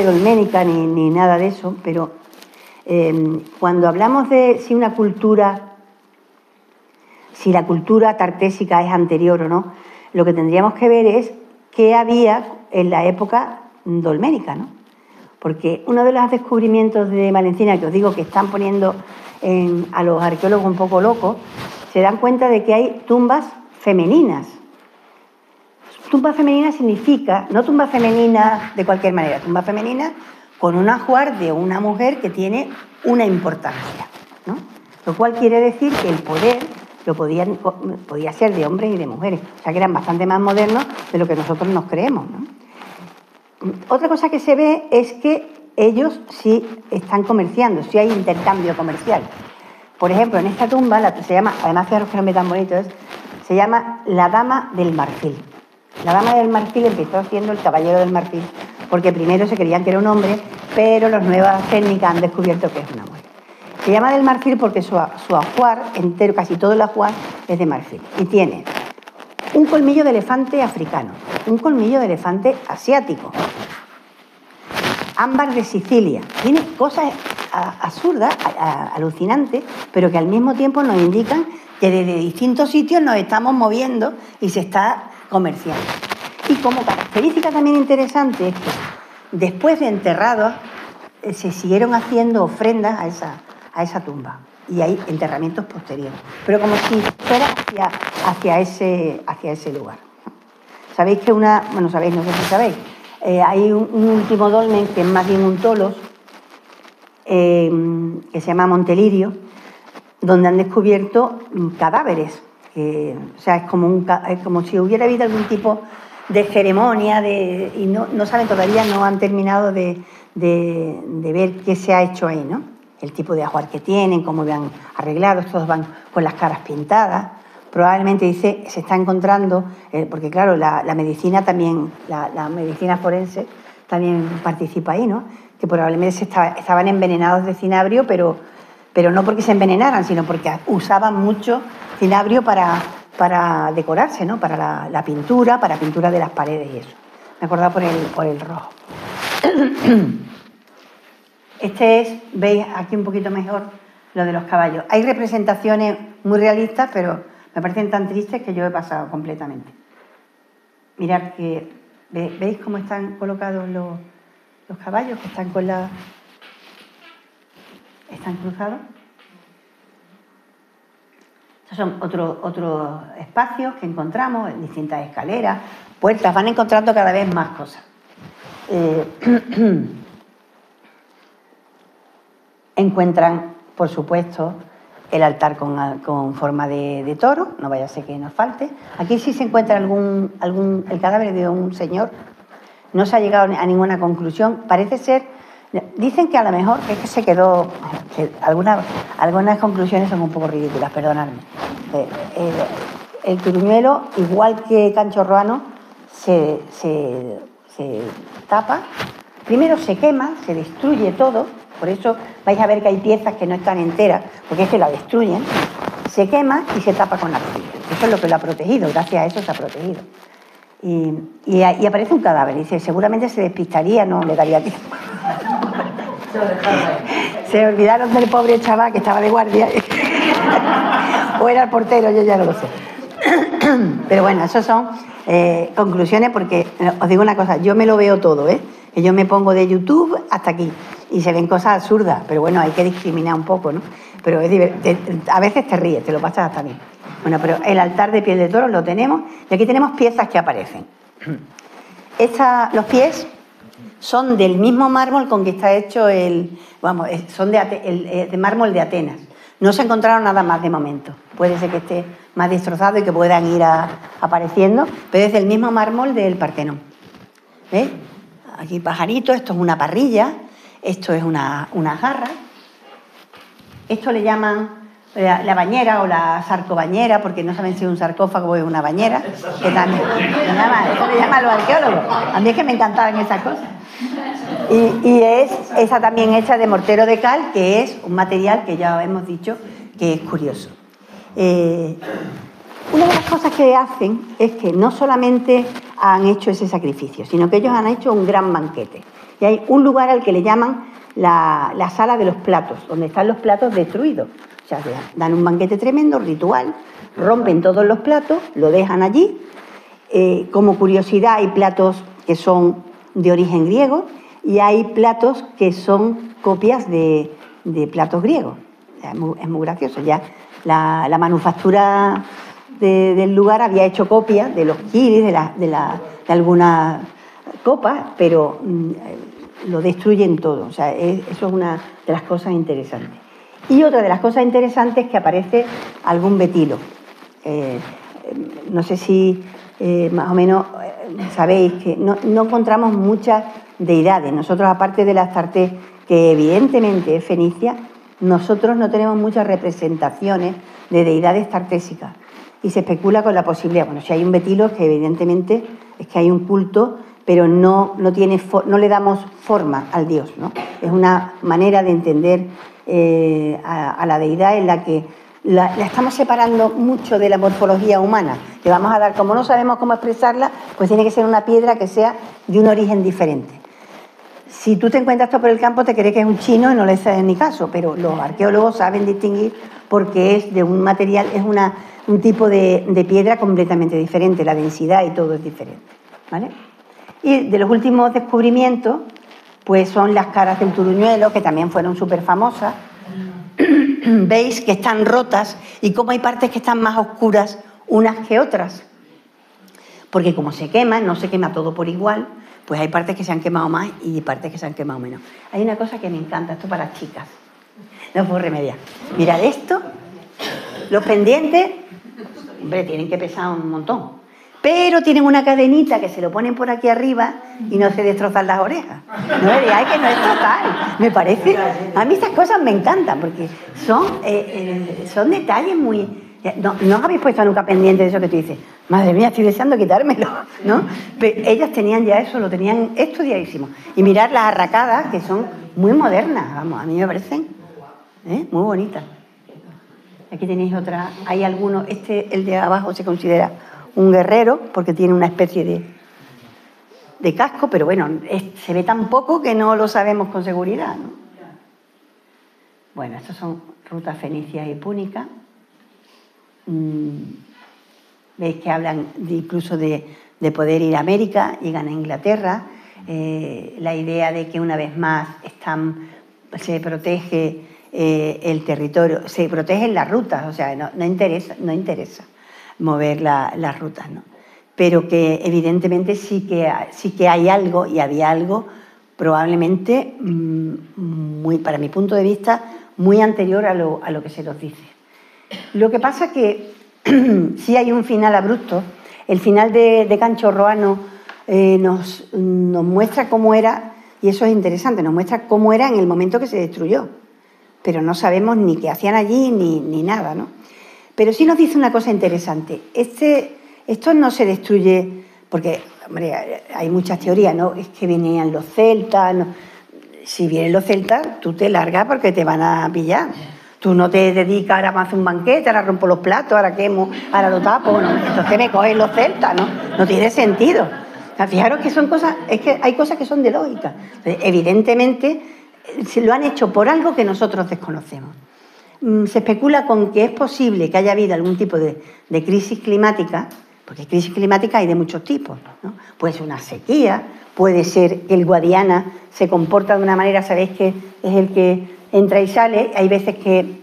dolménica ni nada de eso, pero cuando hablamos de si la cultura tartésica es anterior o no, lo que tendríamos que ver es qué había en la época dolménica, ¿no? Porque uno de los descubrimientos de Valencina, que os digo que están poniendo a los arqueólogos un poco locos, se dan cuenta de que hay tumbas femeninas. Tumba femenina significa, no tumba femenina de cualquier manera, tumba femenina con un ajuar de una mujer que tiene una importancia, ¿no? Lo cual quiere decir que el poder podía ser de hombres y de mujeres, o sea que eran bastante más modernos de lo que nosotros nos creemos, ¿no? Otra cosa que se ve es que ellos sí están comerciando, sí hay intercambio comercial. Por ejemplo, en esta tumba, se llama, además fijaros que nombre tan bonito es, se llama la Dama del Marfil. La Dama del Marfil empezó siendo el Caballero del Marfil, porque primero se creían que era un hombre, pero las nuevas técnicas han descubierto que es una mujer. Se llama del marfil porque su ajuar entero, casi todo el ajuar, es de marfil. Y tiene un colmillo de elefante africano, un colmillo de elefante asiático, ámbar de Sicilia. Tiene cosas absurdas, alucinantes, pero que al mismo tiempo nos indican que desde distintos sitios nos estamos moviendo y se está comerciando. Y como característica también interesante es que después de enterrados se siguieron haciendo ofrendas a esa tumba y hay enterramientos posteriores, pero como si fuera hacia ese lugar. Sabéis que no sé si sabéis, hay un último dolmen que es más bien un tolos, que se llama Montelirio, donde han descubierto cadáveres, o sea, es como si hubiera habido algún tipo de ceremonia, y no saben todavía, no han terminado de ver qué se ha hecho ahí, ¿no? El tipo de ajuar que tienen, cómo van arreglados, todos van con las caras pintadas. Probablemente dice, se está encontrando, porque claro, la medicina también, la medicina forense también participa ahí, ¿no? Que probablemente estaban envenenados de cinabrio, pero no porque se envenenaran, sino porque usaban mucho cinabrio para decorarse, ¿no? Para la pintura, para pintura de las paredes y eso. Me acordaba por el rojo. Veis aquí un poquito mejor lo de los caballos. Hay representaciones muy realistas, pero me parecen tan tristes que yo he pasado completamente. Mirad que, ¿veis cómo están colocados los caballos? Que están están cruzados. Estos son otros espacios que encontramos, en distintas escaleras, puertas, van encontrando cada vez más cosas. Encuentran, por supuesto, el altar con forma de toro, no vaya a ser que nos falte. Aquí sí se encuentra el cadáver de un señor. No se ha llegado a ninguna conclusión. Parece ser, dicen que a lo mejor es que se quedó, que algunas conclusiones son un poco ridículas, perdonadme. El Turuñuelo, igual que Cancho Roano, se tapa. Primero se quema, se destruye todo. Por eso vais a ver que hay piezas que no están enteras, porque es que la destruyen. Se quema y se tapa con arcilla. Eso es lo que lo ha protegido, gracias a eso se ha protegido. Y aparece un cadáver. Y dice, seguramente se despistaría, no le daría tiempo. Se olvidaron del pobre chaval que estaba de guardia. O era el portero, yo ya no lo sé. Pero bueno, esas son conclusiones, porque os digo una cosa, yo me lo veo todo, que yo me pongo de YouTube hasta aquí y se ven cosas absurdas, pero bueno, hay que discriminar un poco, ¿no? Pero a veces te ríes, te lo pasas hasta bien. Bueno, pero el altar de piel de toro lo tenemos y aquí tenemos piezas que aparecen. Los pies son del mismo mármol con que está hecho son de mármol de Atenas. No se encontraron nada más de momento. Puede ser que esté más destrozado y que puedan ir apareciendo, pero es del mismo mármol del Partenón. ¿Ves? Aquí pajarito, esto es una parrilla, esto es una jarra. Esto le llaman la bañera o la sarcobañera, porque no saben si es un sarcófago o es una bañera, que también eso le llaman los arqueólogos. A mí es que me encantaban esas cosas. Y es esa también hecha de mortero de cal, que es un material que ya hemos dicho que es curioso. Una de las cosas que hacen es que no solamente han hecho ese sacrificio, sino que ellos han hecho un gran banquete. Y hay un lugar al que le llaman la sala de los platos, donde están los platos destruidos. O sea, dan un banquete tremendo, ritual, rompen todos los platos, lo dejan allí. Como curiosidad, hay platos que son de origen griego y hay platos que son copias de platos griegos. O sea, es muy gracioso. Ya la manufactura del lugar había hecho copias de los kiris, de algunas copas, pero lo destruyen todo. O sea, eso es una de las cosas interesantes. Y otra de las cosas interesantes es que aparece algún betilo. No sé si más o menos sabéis que no encontramos muchas deidades. Nosotros, aparte de la Astarte, que evidentemente es fenicia, nosotros no tenemos muchas representaciones de deidades tartésicas. Y se especula con la posibilidad, bueno, si hay un betilo es que evidentemente es que hay un culto, pero no le damos forma al dios, ¿no? Es una manera de entender a la deidad en la que la estamos separando mucho de la morfología humana, que vamos a dar, como no sabemos cómo expresarla, pues tiene que ser una piedra que sea de un origen diferente. Si tú te encuentras esto por el campo, te crees que es un chino y no le haces ni caso, pero los arqueólogos saben distinguir porque es de un material, es un tipo de piedra completamente diferente, la densidad y todo es diferente, ¿vale? Y de los últimos descubrimientos, pues son las caras del Turuñuelo, que también fueron súper famosas. Veis que están rotas y cómo hay partes que están más oscuras unas que otras. Porque como se queman, no se quema todo por igual, pues hay partes que se han quemado más y partes que se han quemado menos. Hay una cosa que me encanta, esto para las chicas. No puedo remediar. Mirad esto, los pendientes, hombre, tienen que pesar un montón. Pero tienen una cadenita que se lo ponen por aquí arriba y no se destrozan las orejas. No me digáis que no es total. Me parece... A mí estas cosas me encantan porque son detalles muy... No os habéis puesto nunca pendiente de eso que tú dices, madre mía, estoy deseando quitármelo, ¿no? Pero ellas tenían ya eso, lo tenían estudiadísimo. Y mirad las arracadas, que son muy modernas, vamos, a mí me parecen muy bonitas. Aquí tenéis otra, hay algunos, el de abajo se considera un guerrero, porque tiene una especie de casco, pero bueno, se ve tan poco que no lo sabemos con seguridad, ¿no? Bueno, estas son rutas fenicias y púnicas. Veis que hablan incluso de poder ir a América, llegan a Inglaterra, la idea de que una vez más se protege el territorio, se protegen las rutas, o sea, no interesa mover las rutas, ¿no? Pero que evidentemente sí que hay algo, y había algo probablemente, para mi punto de vista, muy anterior a lo que se nos dice. Lo que pasa que sí hay un final abrupto. El final de Cancho Roano nos muestra cómo era, y eso es interesante, nos muestra cómo era en el momento que se destruyó, pero no sabemos ni qué hacían allí ni nada, ¿no? Pero sí nos dice una cosa interesante. Esto no se destruye porque, hombre, hay muchas teorías, ¿no? Es que venían los celtas. No. Si vienen los celtas, tú te largas porque te van a pillar. Tú no te dedicas, ahora me hace un banquete, ahora rompo los platos, ahora quemo, ahora lo tapo, ¿no? Entonces me cogen los celtas, ¿no? No tiene sentido. O sea, fijaros que son cosas, es que hay cosas que son de lógica. Entonces, evidentemente, se lo han hecho por algo que nosotros desconocemos. Se especula con que es posible que haya habido algún tipo de crisis climática, porque crisis climática hay de muchos tipos, ¿no? Puede ser una sequía, puede ser que el Guadiana se comporta de una manera, sabéis que es el que entra y sale, hay veces que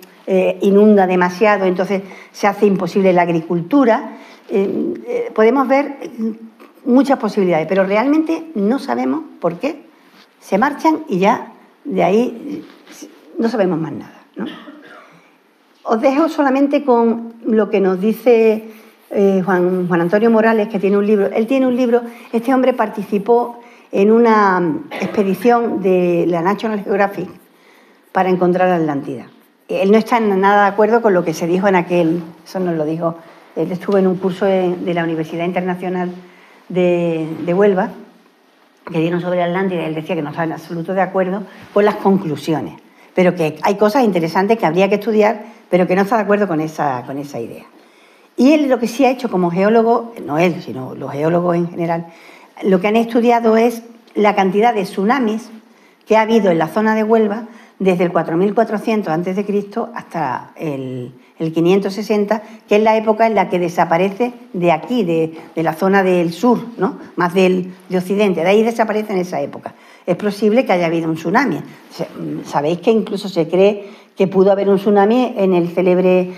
inunda demasiado, entonces se hace imposible la agricultura. Podemos ver muchas posibilidades, pero realmente no sabemos por qué se marchan y ya de ahí no sabemos más nada, ¿no? Os dejo solamente con lo que nos dice Juan Antonio Morales, que tiene un libro. Él tiene un libro, este hombre participó en una expedición de la National Geographic para encontrar la Atlántida. Él no está en nada de acuerdo con lo que se dijo en aquel, eso nos lo dijo, él estuvo en un curso de la Universidad Internacional de Huelva, que dieron sobre la Atlántida, y él decía que no estaba en absoluto de acuerdo con las conclusiones, pero que hay cosas interesantes que habría que estudiar, pero que no está de acuerdo con esa idea. Y él lo que sí ha hecho como geólogo, no él, sino los geólogos en general, lo que han estudiado es la cantidad de tsunamis que ha habido en la zona de Huelva desde el 4400 a.C. hasta el 560, que es la época en la que desaparece de aquí, de la zona del sur, ¿no? Más de Occidente, de ahí desaparece en esa época. Es posible que haya habido un tsunami. Sabéis que incluso se cree que pudo haber un tsunami en el célebre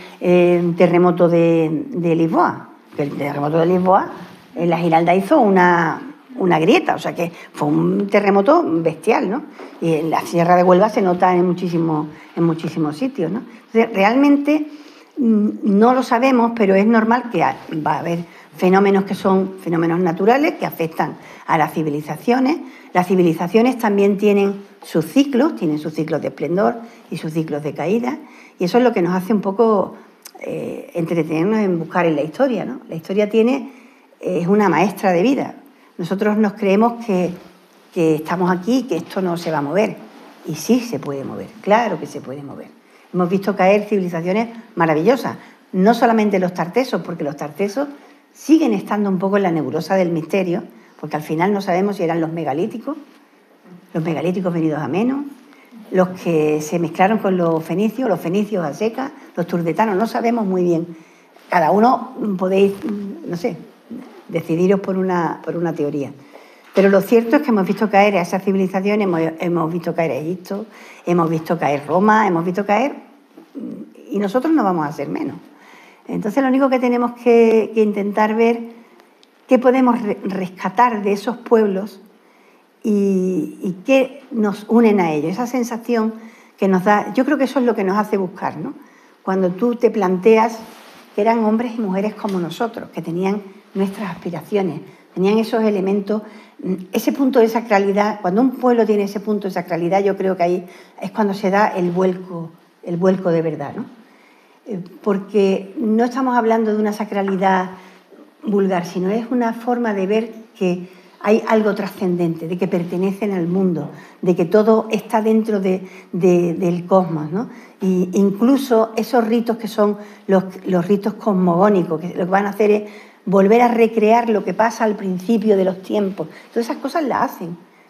terremoto de Lisboa. El terremoto de Lisboa, en la Giralda hizo una grieta, o sea que fue un terremoto bestial, ¿no? Y en la Sierra de Huelva se nota en muchísimos sitios, ¿no? Entonces, realmente no lo sabemos, pero es normal que va a haber fenómenos que son fenómenos naturales que afectan a las civilizaciones. Las civilizaciones también tienen sus ciclos de esplendor y sus ciclos de caída, y eso es lo que nos hace un poco entretenernos en buscar en la historia, ¿no? La historia es una maestra de vida. Nosotros nos creemos que estamos aquí y que esto no se va a mover. Y sí se puede mover, claro que se puede mover. Hemos visto caer civilizaciones maravillosas, no solamente los tartesos, porque los tartesos siguen estando un poco en la nebulosa del misterio, porque al final no sabemos si eran los megalíticos venidos a menos, los que se mezclaron con los fenicios aztecas, los turdetanos, no sabemos muy bien. Cada uno podéis, no sé, decidiros por una teoría. Pero lo cierto es que hemos visto caer a esas civilizaciones, hemos visto caer a Egipto, hemos visto caer Roma, hemos visto caer, y nosotros no vamos a ser menos. Entonces lo único que tenemos que intentar ver qué podemos rescatar de esos pueblos y qué nos unen a ellos. Esa sensación que nos da, yo creo que eso es lo que nos hace buscar, ¿no? Cuando tú te planteas que eran hombres y mujeres como nosotros, que tenían nuestras aspiraciones, tenían esos elementos, ese punto de sacralidad. Cuando un pueblo tiene ese punto de sacralidad, yo creo que ahí es cuando se da el vuelco de verdad, ¿no? Porque no estamos hablando de una sacralidad vulgar, sino es una forma de ver que hay algo trascendente, de que pertenecen al mundo, de que todo está dentro del cosmos, ¿no? Y incluso esos ritos que son los ritos cosmogónicos, que lo que van a hacer es volver a recrear lo que pasa al principio de los tiempos. Todas esas cosas las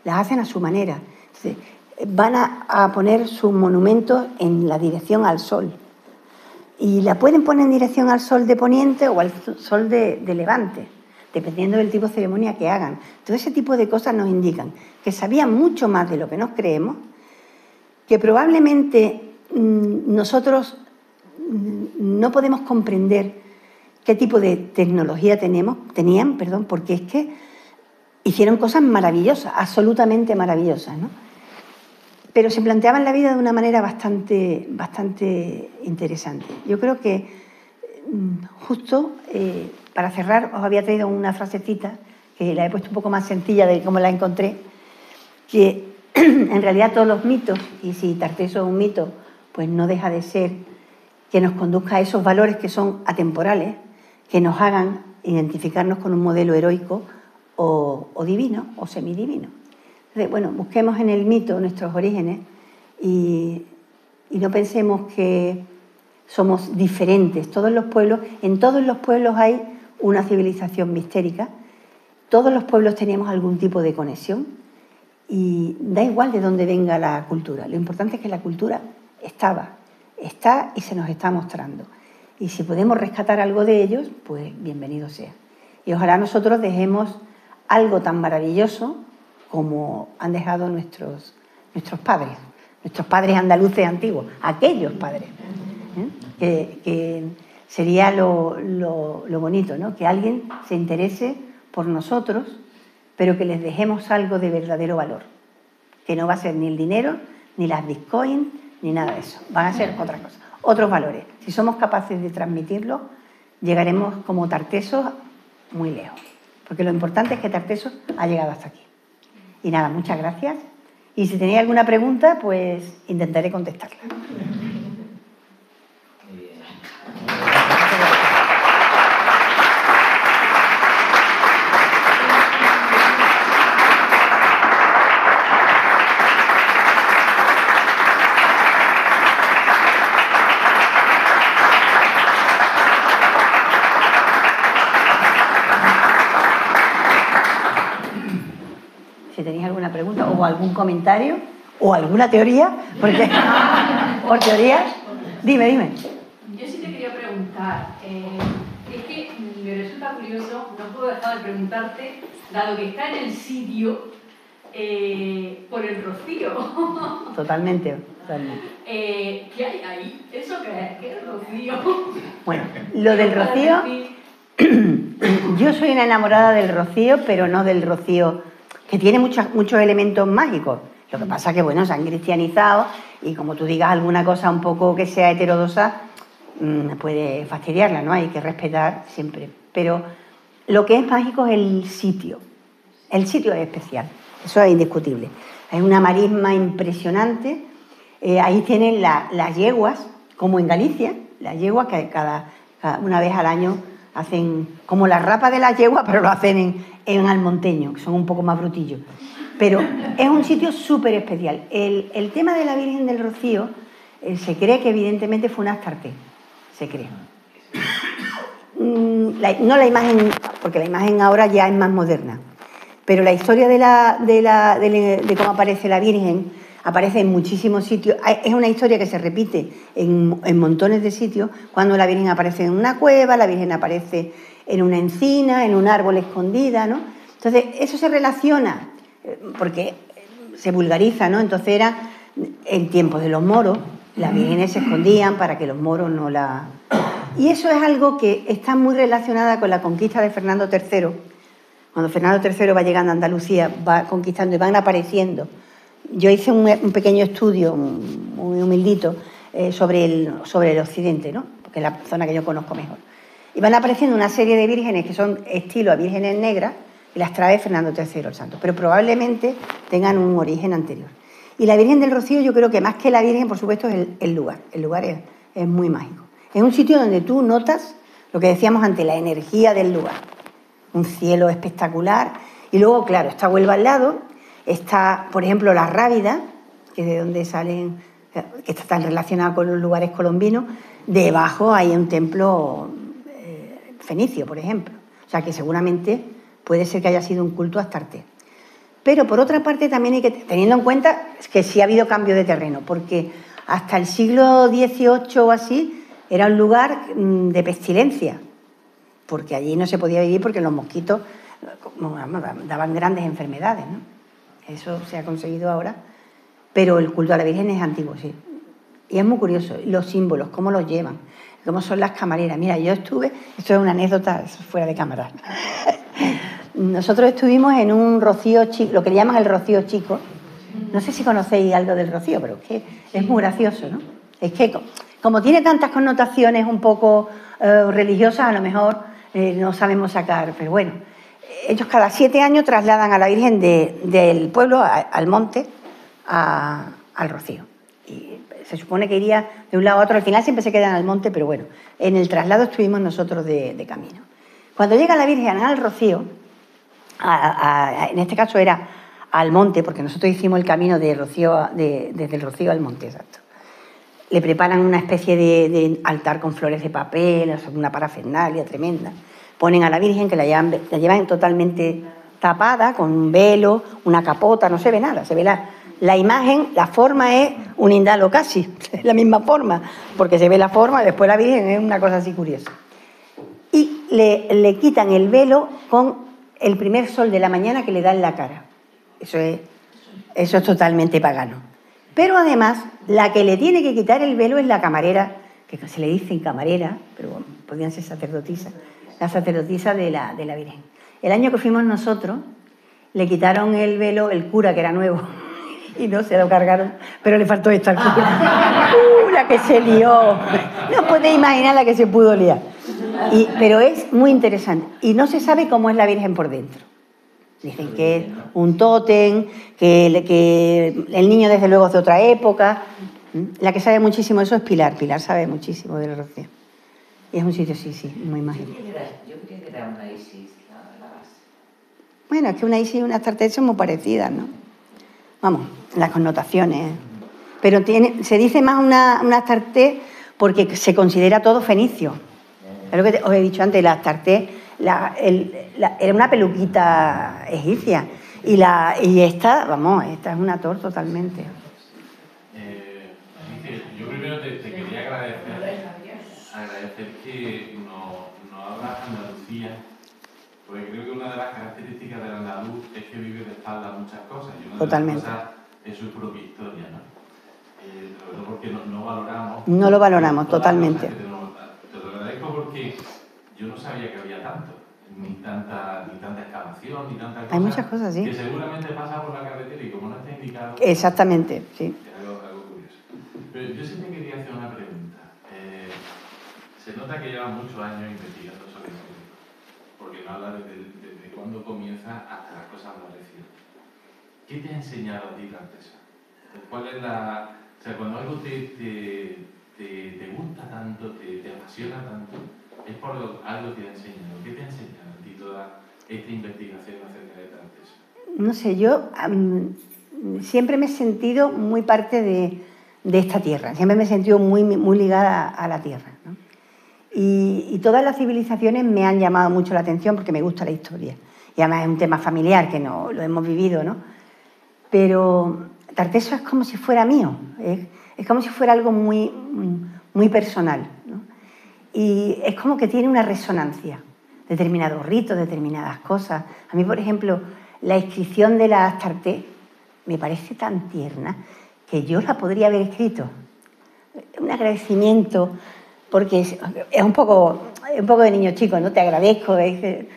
hacen a su manera. Entonces, van a poner sus monumentos en la dirección al sol. Y la pueden poner en dirección al sol de poniente o al sol de levante, dependiendo del tipo de ceremonia que hagan. Todo ese tipo de cosas nos indican que sabían mucho más de lo que nos creemos, que probablemente nosotros no podemos comprender qué tipo de tecnología tenían, porque es que hicieron cosas maravillosas, absolutamente maravillosas, ¿no? Pero se planteaban la vida de una manera bastante interesante. Yo creo que justo para cerrar os había traído una frasecita que la he puesto un poco más sencilla de cómo la encontré, que en realidad todos los mitos, y si Tarteso es un mito, pues no deja de ser que nos conduzca a esos valores que son atemporales, que nos hagan identificarnos con un modelo heroico o divino o semidivino. Entonces, bueno, busquemos en el mito nuestros orígenes y no pensemos que somos diferentes. En todos los pueblos hay una civilización mistérica. Todos los pueblos teníamos algún tipo de conexión y da igual de dónde venga la cultura. Lo importante es que la cultura está y se nos está mostrando. Y si podemos rescatar algo de ellos, pues bienvenido sea. Y ojalá nosotros dejemos algo tan maravilloso como han dejado nuestros padres andaluces antiguos, aquellos padres. Que sería lo bonito, ¿no? Que alguien se interese por nosotros, pero que les dejemos algo de verdadero valor, que no va a ser ni el dinero, ni las bitcoins, ni nada de eso. Van a ser otras cosas, otros valores. Si somos capaces de transmitirlos, llegaremos como Tartessos muy lejos. Porque lo importante es que Tartessos ha llegado hasta aquí. Y nada, muchas gracias. Y si tenéis alguna pregunta, pues intentaré contestarla. Si tenéis alguna pregunta o algún comentario o alguna teoría, porque por teorías, dime. Yo sí te quería preguntar, es que me resulta curioso, no puedo dejar de preguntarte, dado que está en el sitio, por el rocío. Totalmente. ¿Qué hay ahí? ¿Eso qué es? ¿Qué es el rocío? Bueno, lo del rocío, yo soy una enamorada del rocío, pero no del rocío, que tiene muchos elementos mágicos. Lo que pasa es que, bueno, se han cristianizado y como tú digas alguna cosa un poco que sea heterodoxa, puede fastidiarla, ¿no? Hay que respetar siempre. Pero lo que es mágico es el sitio. El sitio es especial, eso es indiscutible. Hay una marisma impresionante. Ahí tienen las yeguas, como en Galicia, las yeguas que cada una vez al año hacen como la rapa de las yeguas, pero lo hacen en almonteño, que son un poco más brutillos. Pero es un sitio súper especial. El tema de la Virgen del Rocío, se cree que evidentemente fue un Astarte, se cree. No la imagen, porque la imagen ahora ya es más moderna, pero la historia de cómo aparece la Virgen aparece en muchísimos sitios. Es una historia que se repite en montones de sitios. Cuando la Virgen aparece en una cueva, la Virgen aparece en una encina, en un árbol escondida, ¿no? Entonces, eso se relaciona, porque se vulgariza, ¿no? Entonces era en tiempos de los moros, las vírgenes se escondían para que los moros no la... Y eso es algo que está muy relacionada con la conquista de Fernando III. Cuando Fernando III va llegando a Andalucía, va conquistando y van apareciendo. Yo hice un pequeño estudio, muy humildito, sobre el occidente, ¿no? Porque es la zona que yo conozco mejor. Y van apareciendo una serie de vírgenes que son estilo a vírgenes negras y las trae Fernando III el Santo, pero probablemente tengan un origen anterior. Y la Virgen del Rocío, yo creo que más que la Virgen, por supuesto, es el lugar. El lugar es muy mágico. Es un sitio donde tú notas lo que decíamos antes, la energía del lugar. Un cielo espectacular. Y luego, claro, está Huelva al lado. Está, por ejemplo, la Rábida, que es de donde salen, que está tan relacionada con los lugares colombinos. Debajo hay un templo fenicio, por ejemplo. O sea, que seguramente puede ser que haya sido un culto a Astarte. Pero, por otra parte, también hay que, teniendo en cuenta que sí ha habido cambio de terreno, porque hasta el siglo XVIII o así era un lugar de pestilencia, porque allí no se podía vivir porque los mosquitos daban grandes enfermedades, ¿no? Eso se ha conseguido ahora, pero el culto a la Virgen es antiguo, sí. Y es muy curioso, los símbolos, cómo los llevan, cómo son las camareras. Mira, yo estuve, esto es una anécdota fuera de cámara. Nosotros estuvimos en un rocío chico, lo que llaman el rocío chico. No sé si conocéis algo del rocío, pero es que es muy gracioso, ¿no? Es que como tiene tantas connotaciones un poco religiosas, a lo mejor no sabemos sacar, pero bueno, ellos cada 7 años trasladan a la Virgen del pueblo al monte, al rocío. Y se supone que iría de un lado a otro, al final siempre se queda en el monte, pero bueno, en el traslado estuvimos nosotros de camino. Cuando llega la Virgen al Rocío, en este caso era al monte, porque nosotros hicimos el camino desde el Rocío al monte, exacto. Le preparan una especie de altar con flores de papel, una parafernalia tremenda. Ponen a la Virgen, que la llevan totalmente tapada, con un velo, una capota, no se ve nada, se ve la imagen, la forma es un indalo casi, es la misma forma, porque se ve la forma, después la Virgen es una cosa así curiosa. Y le quitan el velo con el primer sol de la mañana que le da en la cara. Eso es totalmente pagano. Pero además, la que le tiene que quitar el velo es la camarera, que se le dicen camarera, pero bueno, podían ser sacerdotisas, la sacerdotisa de la Virgen. El año que fuimos nosotros, le quitaron el velo el cura, que era nuevo, y no se lo cargaron, pero le faltó esta al cura. La que se lió. No podéis imaginar la que se pudo liar. Pero es muy interesante. Y no se sabe cómo es la Virgen por dentro. Dicen que es un tótem, que el niño desde luego es de otra época. La que sabe muchísimo eso es Pilar. Pilar sabe muchísimo del Rocío. Y es un sitio, sí, muy mágico. Yo creía que era una Isis, la base. Bueno, es que una Isis y una Astarte son muy parecidas, ¿no? Vamos, las connotaciones. Pero se dice más una Astarte porque se considera todo fenicio. Es lo que os he dicho antes, la Astarte era una peluquita egipcia. Y esta es una Thor totalmente. Yo primero te quería agradecer que nos hablas de Andalucía, porque creo que una de las características del andaluz es que vive de espalda a muchas cosas, y una totalmente. de las cosas es su propia historia, ¿no? Sobre todo porque no valoramos... No lo valoramos, totalmente. Te lo agradezco porque yo no sabía que había tanto, ni tanta excavación, ni tanta cosa. Hay muchas cosas, sí. Que seguramente pasa por la carretera y como no está indicado... Exactamente, sí. Es algo curioso. Pero yo sí te quería hacer una pregunta. Se nota que llevas muchos años investigando sobre esto, porque no hablas desde cuándo comienza hasta las cosas más recientes. ¿Qué te ha enseñado a ti Tartesa? ¿Cuál es la...? O sea, cuando algo te gusta tanto, te apasiona tanto, es por algo que te ha enseñado. ¿Qué te ha enseñado a ti toda esta investigación acerca de Tartesa? No sé, yo siempre me he sentido muy parte de esta tierra, siempre me he sentido muy ligada a la tierra, ¿no? Y todas las civilizaciones me han llamado mucho la atención porque me gusta la historia. Y además es un tema familiar que no lo hemos vivido, ¿no? Pero Tarteso es como si fuera mío, es como si fuera algo muy, muy personal, ¿no? Y es como que tiene una resonancia, determinados ritos, determinadas cosas. A mí, por ejemplo, la inscripción de la Astarte me parece tan tierna que yo la podría haber escrito. Un agradecimiento, porque es un poco de niño chico, ¿no? Te agradezco, que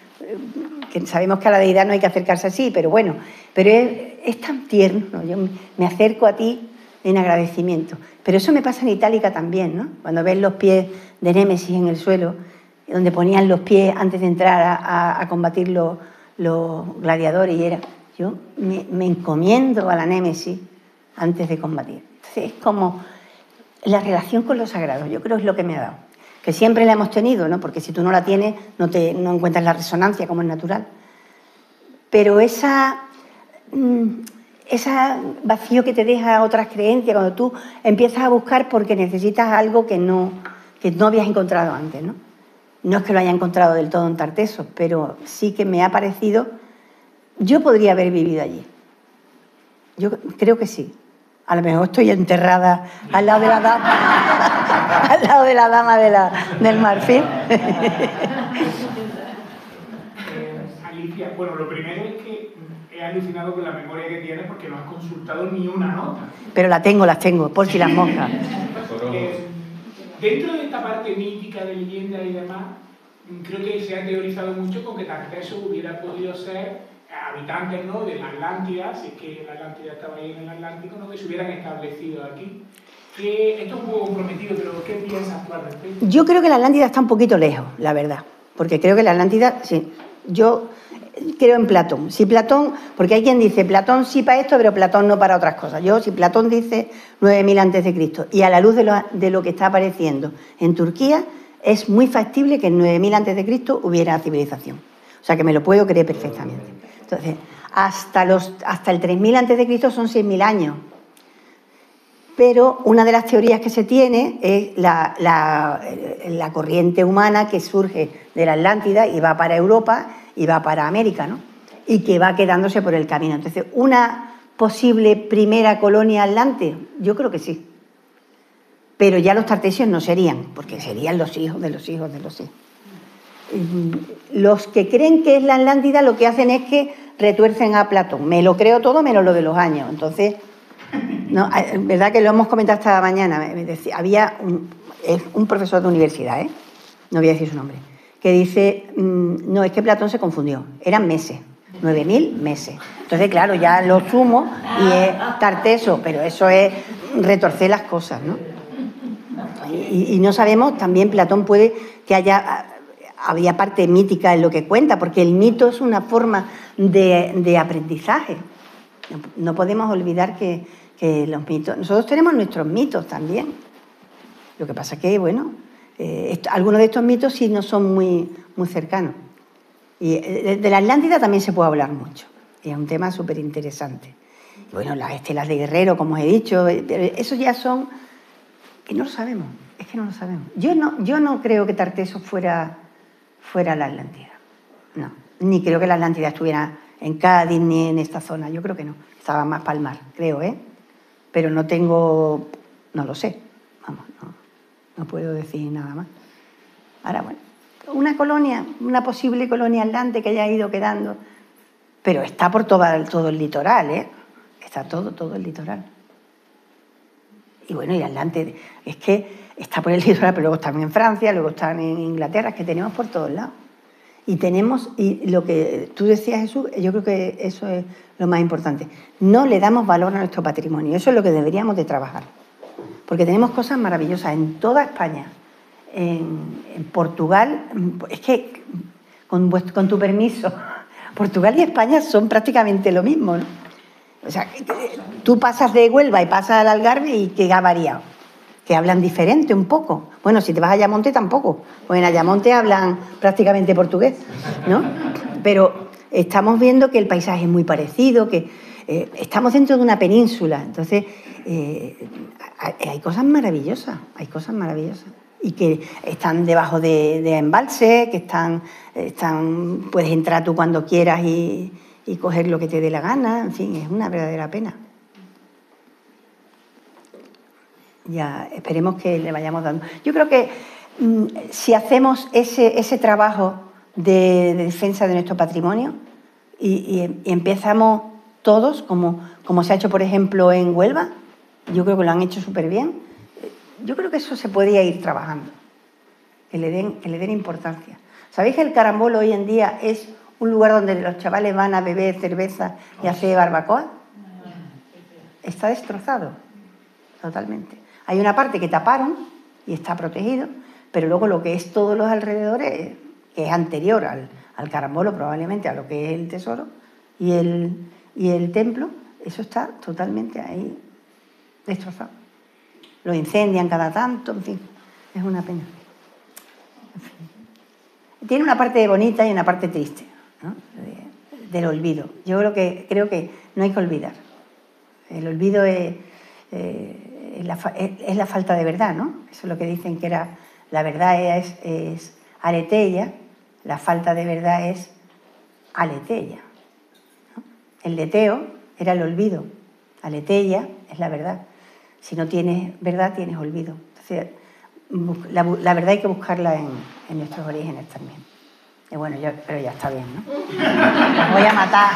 sabemos que a la deidad no hay que acercarse así, pero bueno, pero es tan tierno, ¿no? Yo me acerco a ti en agradecimiento. Pero eso me pasa en Itálica también, ¿no? Cuando ves los pies de Némesis en el suelo, donde ponían los pies antes de entrar a combatir los gladiadores, y yo me encomiendo a la Némesis antes de combatir. Entonces es como la relación con lo sagrado, yo creo que es lo que me ha dado. Que siempre la hemos tenido, ¿no? Porque si tú no la tienes, no encuentras la resonancia como es natural. Pero ese vacío que te deja otras creencias, cuando tú empiezas a buscar porque necesitas algo que no habías encontrado antes, ¿no? No es que lo haya encontrado del todo en Tartesos, pero sí que me ha parecido... Yo podría haber vivido allí. Yo creo que sí. A lo mejor estoy enterrada al lado de la dama, al lado de la dama del marfil. Alicia, bueno, lo primero es que he alucinado con la memoria que tienes porque no has consultado ni una nota. Pero las tengo, por si las moscas. Dentro de esta parte mítica de leyenda y demás, creo que se ha teorizado mucho con que Tartesos hubiera podido ser habitantes, ¿no?, de la Atlántida, si es que la Atlántida estaba ahí en el Atlántico, ¿no?, que se hubieran establecido aquí. Esto es un poco comprometido, pero ¿qué piensas tú al respecto? Yo creo que la Atlántida está un poquito lejos, la verdad. Porque creo que la Atlántida, sí, Yo creo en Platón. Si Platón, porque hay quien dice Platón sí para esto, pero Platón no para otras cosas. Si Platón dice 9000 a.C. y a la luz de lo que está apareciendo en Turquía, es muy factible que en 9000 a.C. hubiera civilización. O sea que me lo puedo creer perfectamente. Entonces, hasta el 3000 a.C. son 6000 años. Pero una de las teorías que se tiene es la corriente humana que surge de la Atlántida y va para Europa y va para América, ¿no? Y que va quedándose por el camino. Entonces, ¿una posible primera colonia atlante? Yo creo que sí. Pero ya los tartesios no serían, porque serían los hijos de los hijos de los hijos. Los que creen que es la Atlántida lo que hacen es que retuercen a Platón. Me lo creo todo menos lo de los años. Entonces, no, es verdad que lo hemos comentado esta mañana. Me decía, había un profesor de universidad, no voy a decir su nombre, que dice, no, es que Platón se confundió, eran meses, 9000 meses. Entonces, claro, ya lo sumo y es Tarteso, pero eso es retorcer las cosas, ¿no? Y no sabemos, también Platón puede que había parte mítica en lo que cuenta, porque el mito es una forma de aprendizaje. No podemos olvidar que los mitos... Nosotros tenemos nuestros mitos también. Lo que pasa es que, bueno, algunos de estos mitos sí no son muy, muy cercanos. Y de la Atlántida también se puede hablar mucho. Es un tema súper interesante. Bueno, las estelas de Guerrero, como os he dicho, esos ya son... que no lo sabemos, es que no lo sabemos. Yo no creo que Tarteso fuera la Atlántida. No, ni creo que la Atlántida estuviera en Cádiz ni en esta zona. Yo creo que no. Estaba más para el mar, creo, pero no lo sé. Vamos, no puedo decir nada más. Ahora, bueno, una posible colonia atlante que haya ido quedando, pero está por todo el litoral, Está todo el litoral. Y bueno, y Atlante, es que está por el litoral, pero luego están en Francia, luego están en Inglaterra, es que tenemos por todos lados. Y lo que tú decías, Jesús, yo creo que eso es lo más importante. No le damos valor a nuestro patrimonio, eso es lo que deberíamos de trabajar. Porque tenemos cosas maravillosas en toda España. En Portugal, es que, con tu permiso, Portugal y España son prácticamente lo mismo, ¿no? O sea, tú pasas de Huelva y pasas al Algarve y que ha variado. Que hablan diferente un poco. Bueno, si te vas a Ayamonte tampoco. Pues en Ayamonte hablan prácticamente portugués, ¿no? Pero estamos viendo que el paisaje es muy parecido, que estamos dentro de una península. Entonces, hay cosas maravillosas, Y que están debajo de embalses, que puedes entrar tú cuando quieras y coger lo que te dé la gana. En fin, es una verdadera pena. Ya, esperemos que le vayamos dando. Yo creo que si hacemos ese trabajo de defensa de nuestro patrimonio y empezamos todos, como se ha hecho, por ejemplo, en Huelva, yo creo que lo han hecho súper bien. Yo creo que eso se podía ir trabajando, que le den importancia. ¿Sabéis que el Carambolo hoy en día es un lugar donde los chavales van a beber cerveza y hacer barbacoa? Está destrozado, totalmente. Hay una parte que taparon y está protegido, pero luego lo que es todos los alrededores, que es anterior al Carambolo, probablemente a lo que es el tesoro y el templo, eso está totalmente ahí destrozado. Lo incendian cada tanto, en fin, es una pena. En fin. Tiene una parte bonita y una parte triste, ¿no? Del olvido. Yo creo que no hay que olvidar. El olvido es la falta de verdad, ¿no? Eso es lo que dicen que era la verdad es aletheia, la falta de verdad es aletheia, ¿no? El leteo era el olvido, aletheia es la verdad. Si no tienes verdad, tienes olvido. Entonces, la verdad hay que buscarla en nuestros orígenes también. Y bueno, pero ya está bien, ¿no? Me voy a matar.